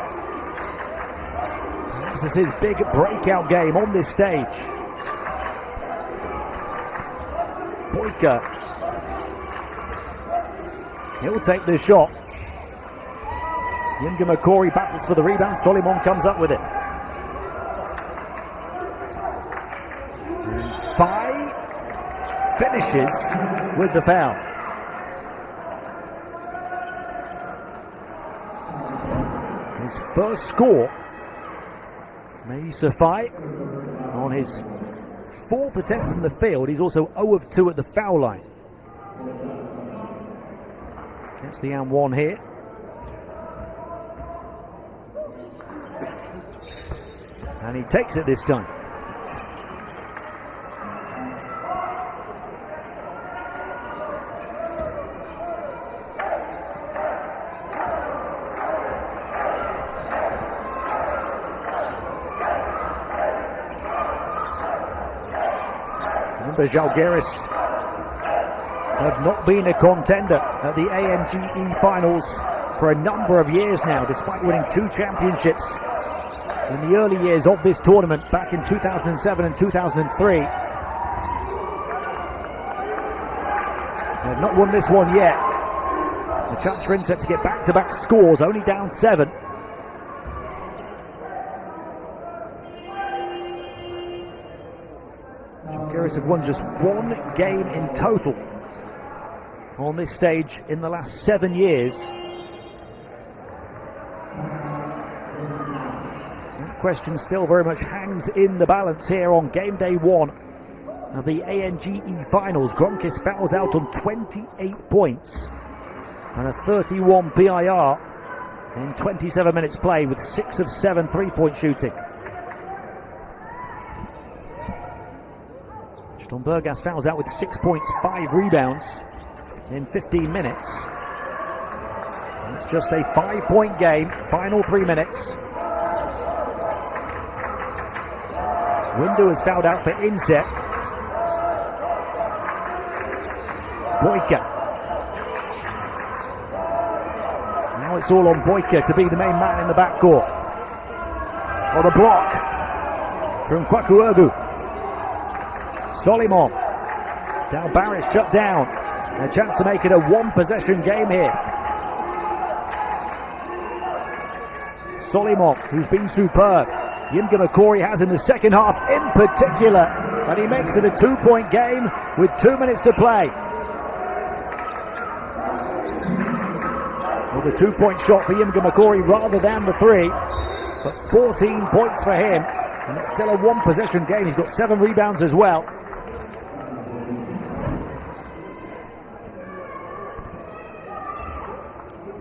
This is his big breakout game on this stage. Boyka. He'll take the shot. Yinga Makori battles for the rebound. Solimon comes up with it. And Fai finishes with the foul. His first score. Meisa Fai on his fourth attempt from the field. He's also 0 of 2 at the foul line. Gets the and one here. And he takes it this time. Remember, Zalgiris have not been a contender at the ANGE finals for a number of years now, despite winning 2 championships in the early years of this tournament back in 2007 and 2003. They have not won this one yet. A chance for INSEP to get back-to-back scores, only down 7. Zalgiris have won just 1 game in total on this stage in the last 7 years. That question still very much hangs in the balance here on game day 1 of the ANGE finals. Gronkis fouls out on 28 points and a 31 PIR in 27 minutes play with 6 of 7 3-point shooting. Strombergas fouls out with 6 points, 5 rebounds in 15 minutes. It's just a 5-point game, final 3 minutes. Windu has fouled out for INSEP. Boyka. Now it's all on Boyka to be the main man in the backcourt. Or the block from Kwaku. Solimon. Now Barrett shut down. A chance to make it a 1-possession game here. Solimon, who's been superb. Yinga Makori has in the second half in particular. And he makes it a 2-point game with 2 minutes to play. With a 2-point shot for Yinga Makori rather than the 3. But 14 points for him. And it's still a 1-possession game. He's got 7 rebounds as well.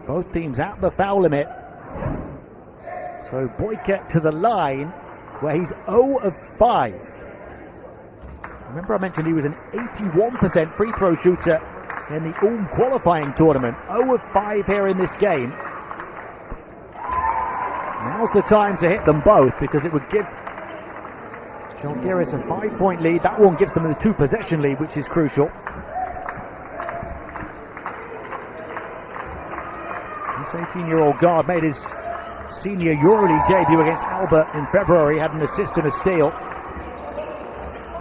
Both teams at the foul limit. So Boyka to the line where he's 0 of 5. Remember I mentioned he was an 81% free throw shooter in the qualifying tournament. 0 of 5 here in this game. Now's the time to hit them both because it would give Zalgiris a 5-point lead. That one gives them the 2-possession lead, which is crucial. This 18-year-old guard made his senior EuroLeague debut against Alba in February, had an assist and a steal.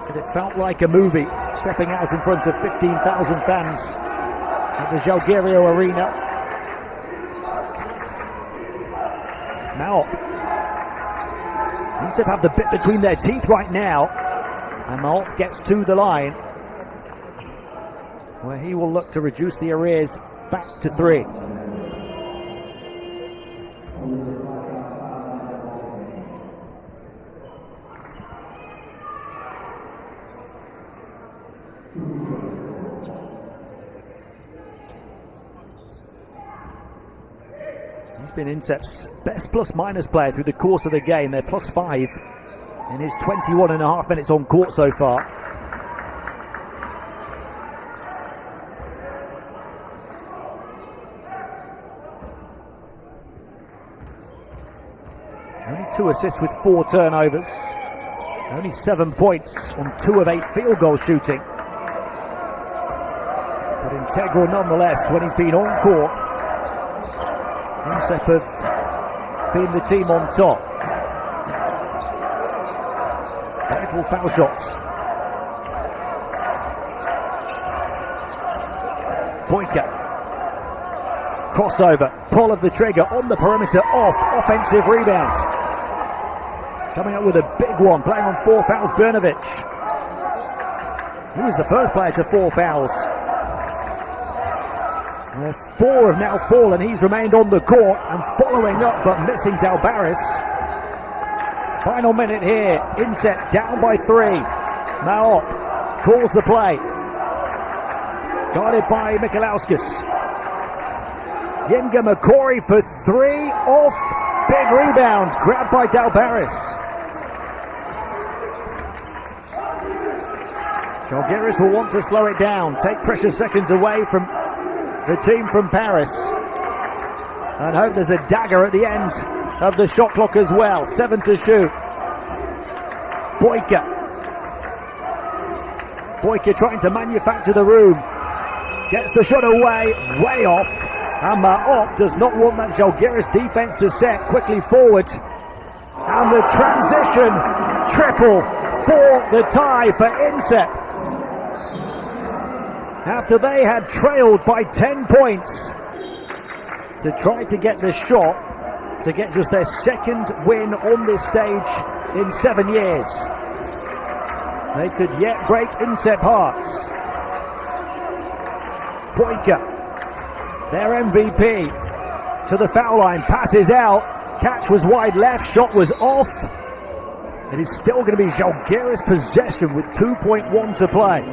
Said it felt like a movie, stepping out in front of 15,000 fans at the Zalgiris Arena. Now, INSEP have the bit between their teeth right now, and Maop gets to the line, where he will look to reduce the arrears back to 3. He's been INSEP's best plus-minus player through the course of the game. They're +5 in his 21.5 minutes on court so far. Only 2 assists with 4 turnovers. Only 7 points on 2 of 8 field goal shooting. But integral nonetheless when he's been on court. INSEP have been the team on top. Vital foul shots. Boyka. Crossover. Pull of the trigger on the perimeter off. Offensive rebound. Coming up with a big one. Playing on 4 fouls, Brnovic. He was the first player to 4 fouls. 4 have now fallen. He's remained on the court and following up but missing Zalgiris. Final minute here. INSEP down by 3. Maop calls the play. Guarded by Michalauskas. Yenga McCory for 3 off. Big rebound. Grabbed by Zalgiris. Zalgiris will want to slow it down. Take precious seconds away from the team from Paris. And hope there's a dagger at the end of the shot clock as well. 7 to shoot. Boyka trying to manufacture the room. Gets the shot away, way off. And Maop does not want that Zalgiris defense to set. Quickly forward. And the transition triple for the tie for INSEP. After they had trailed by 10 points to try to get this shot, to get just their 2nd win on this stage in 7 years. They could yet break INSEP hearts. Boyka, their MVP, to the foul line, passes out. Catch was wide left, shot was off. It is still going to be Zalgiris possession with 2.1 to play.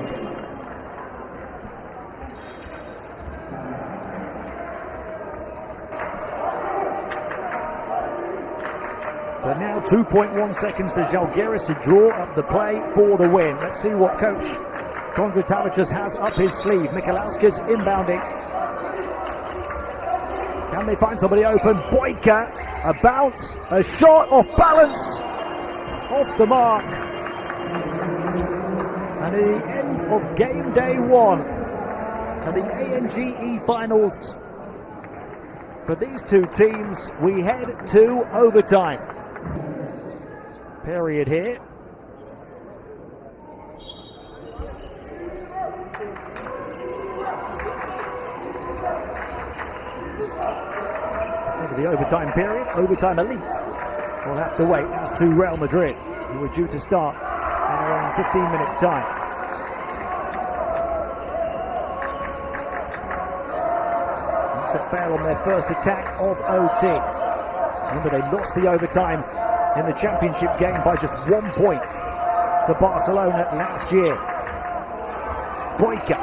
But now 2.1 seconds for Zalgiris to draw up the play for the win. Let's see what coach Kondratavicius has up his sleeve. Michalauskas inbounding. Can they find somebody open? Boyka, a bounce, a shot off balance, off the mark. And at the end of game day 1 of the ANGE finals, for these 2 teams, we head to overtime. Period here. Because of the overtime period, overtime elite will have to wait as to Real Madrid, who are due to start in around 15 minutes time. INSEP fail on their first attack of OT. Remember, they lost the overtime in the championship game by just 1 point to Barcelona last year. Boyka.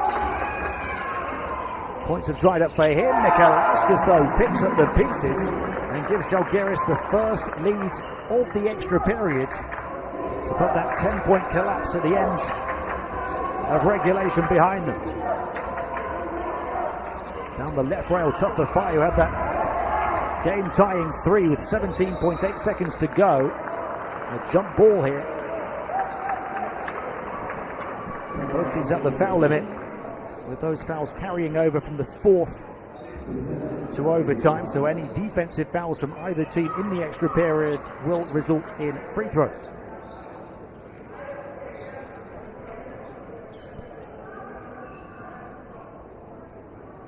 Points have dried up for him. Michalauskas, though, picks up the pieces and gives Zalgiris the first lead of the extra period to put that 10-point collapse at the end of regulation behind them. Down the left rail, tougher fire, who had that game-tying 3 with 17.8 seconds to go. A jump ball here. Both teams at the foul limit, with those fouls carrying over from the 4th to overtime. So any defensive fouls from either team in the extra period will result in free throws.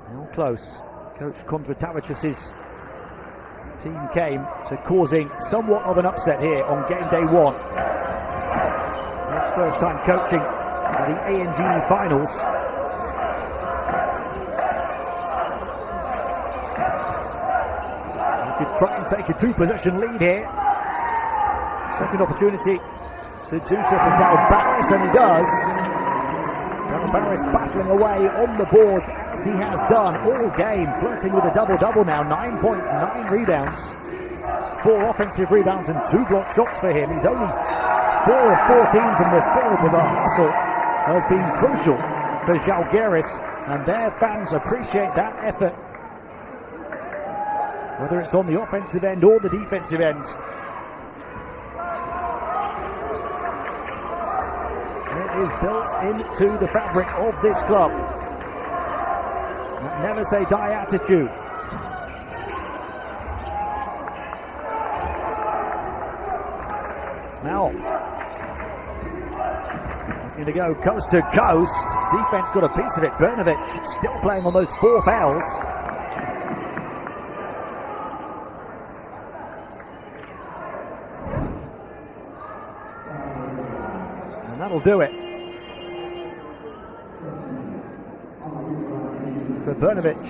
How close Coach Kondratavicius' team came to causing somewhat of an upset here on game day 1. His first time coaching the ANGE finals. He could try and take a 2-possession lead here. Second opportunity to do so for Zalgiris, and he does. Zalgiris battling away on the boards as he has done all game, flirting with a double-double now. 9 points, 9 rebounds, 4 offensive rebounds and 2 block shots for him. He's only 4 of 14 from the field, but the hustle has been crucial for Zalgiris, and their fans appreciate that effort, whether it's on the offensive end or the defensive end. It is built into the fabric of this club. That never say die attitude. Now, going to go coast to coast. Defense got a piece of it. Brnovic still playing on those 4 fouls. And that'll do it for Brnovic,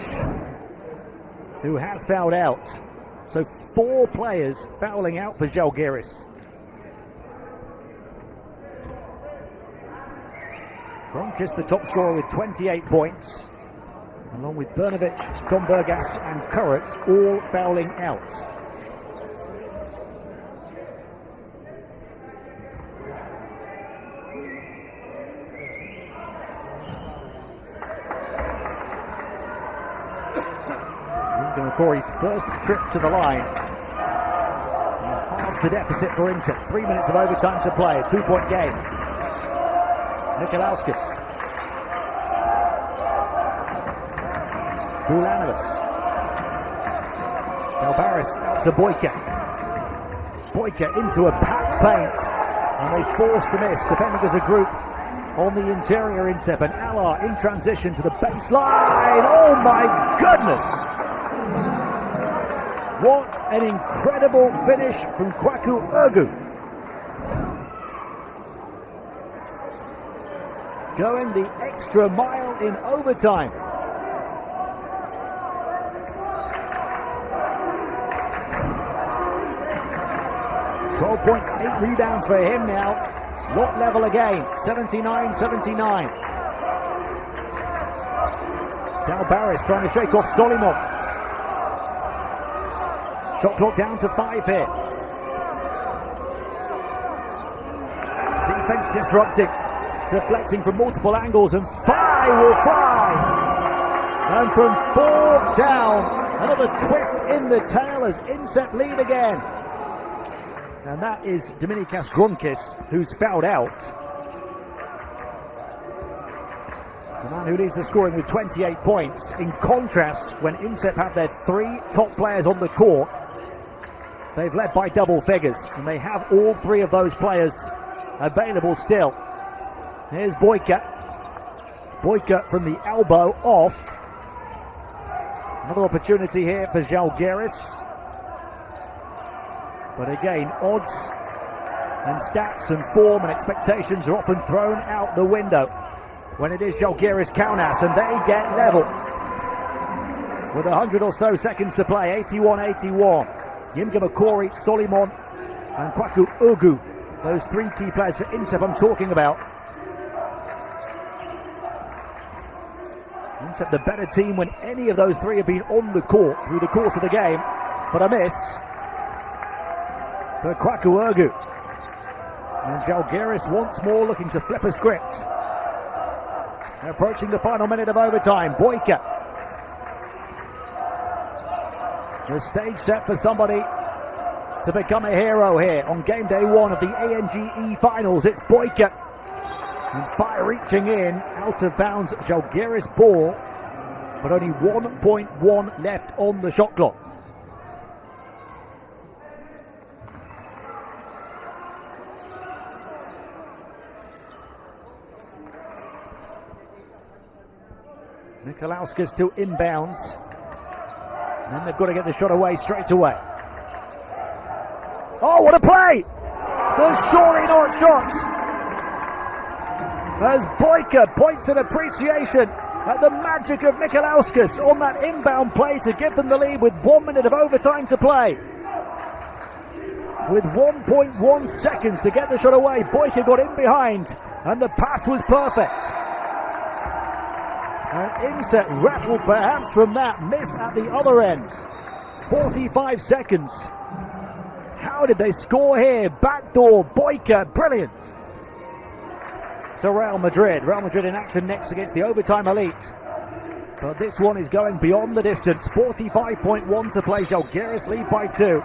who has fouled out. So 4 players fouling out for Zalgiris. Kronkis, the top scorer, with 28 points, along with Brnovic, Stombergas and Kurritz, all fouling out. Corey's first trip to the line halves the deficit for INSEP. 3 minutes of overtime to play, a 2-point game. Nikolauskas, Bulanovas, Zalgiris out to Boyka. Boyka into a packed paint, and they force the miss, defending as a group on the interior. INSEP, and Alar in transition to the baseline. Oh my goodness! What an incredible finish from Kwaku Urgu. Going the extra mile in overtime. "12 points, 8 rebounds for him now. Lot level again, 79-79. Zalgiris trying to shake off Soliman. Shot clock down to 5 here. Defense disrupting, deflecting from multiple angles, and 5 will fly. And from 4 down, another twist in the tail as INSEP lead again. And that is Dominykas Kronkis, who's fouled out. The man who leads the scoring with 28 points. In contrast, when INSEP have their 3 top players on the court, they've led by double figures, and they have all 3 of those players available still. Here's Boyka. Boyka from the elbow off. Another opportunity here for Zalgiris. But again, odds and stats and form and expectations are often thrown out the window when it is Zalgiris Kaunas, and they get level. With 100 or so seconds to play, 81-81. Yimga Makori, Soliman and Kwaku Urgu. Those 3 key players for INSEP I'm talking about. INSEP the better team when any of those 3 have been on the court through the course of the game. But a miss for Kwaku Urgu. And Zalgiris once more looking to flip a script. They're approaching the final minute of overtime. Boyka. The stage set for somebody to become a hero here on game day 1 of the ANGE finals. It's Boyka. And fire reaching in, out of bounds, Zalgiris ball, but only 1.1 left on the shot clock. Nikolauskas to inbound. And then they've got to get the shot away straight away. Oh, what a play! There's surely not shot. As Boyka points in appreciation at the magic of Nikolauskas on that inbound play to give them the lead with 1 minute of overtime to play. With 1.1 seconds to get the shot away, Boyka got in behind and the pass was perfect. And INSEP rattled perhaps from that miss at the other end. 45 seconds. How did they score here? Backdoor, Boyka, brilliant. To Real Madrid. Real Madrid in action next against the overtime elite. But this one is going beyond the distance. 45.1 to play. Zalgiris lead by 2.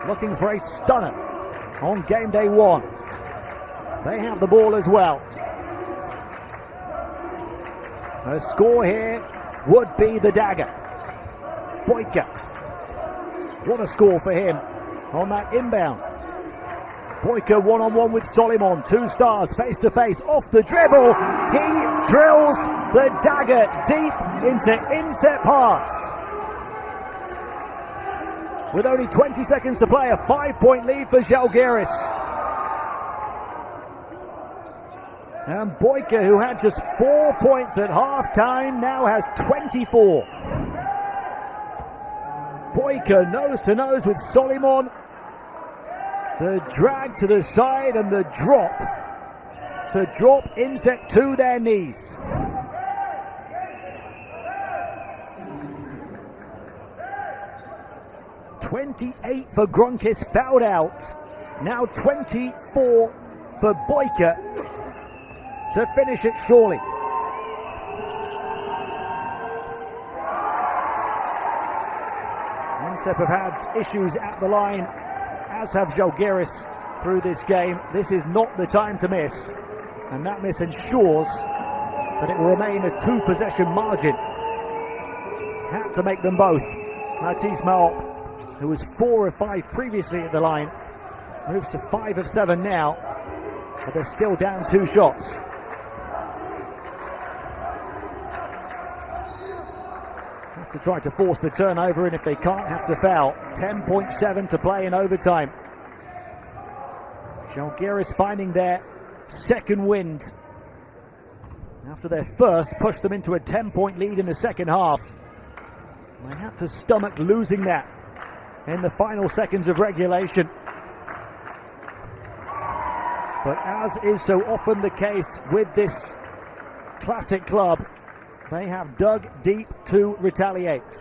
Looking for a stunner on game day 1. They have the ball as well. A score here would be the dagger. Boyka. What a score for him on that inbound. Boyka one-on-one with Solomon. 2 stars face-to-face off the dribble. He drills the dagger deep into INSEP hearts. With only 20 seconds to play, a 5-point lead for Zalgiris. And Boyka, who had just 4 points at half-time, now has 24. Boyka nose to nose with Solomon. The drag to the side and the drop to drop INSEP to their knees. "28 for Gronkis, fouled out. Now 24 for Boyka to finish it surely. INSEP have had issues at the line, as have Zalgiris through this game. This is not the time to miss, and that miss ensures that it will remain a 2-possession margin. Had to make them both. Matisse Maop, who was 4 of 5 previously at the line, moves to 5 of 7 now, but they're still down 2 shots. Have to try to force the turnover, and if they can't, have to foul. 10.7 to play in overtime. Zalgiris finding their second wind after their first pushed them into a 10-point lead in the second half. They had to stomach losing that in the final seconds of regulation. But as is so often the case with this classic club, they have dug deep to retaliate.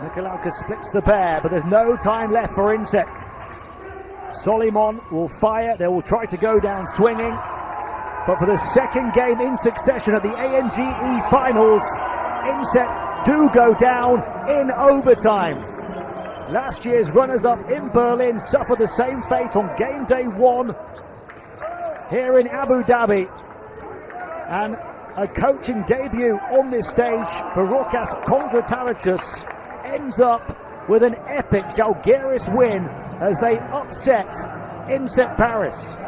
Nikolaukas splits the pair, but there's no time left for INSEP. Solomon will fire. They will try to go down swinging. But for the second game in succession at the ANGE Finals, INSEP do go down in overtime. Last year's runners-up in Berlin suffer the same fate on game day 1 here in Abu Dhabi. And a coaching debut on this stage for Rokas Kondratarachus ends up with an epic Zalgiris win as they upset INSEP Paris.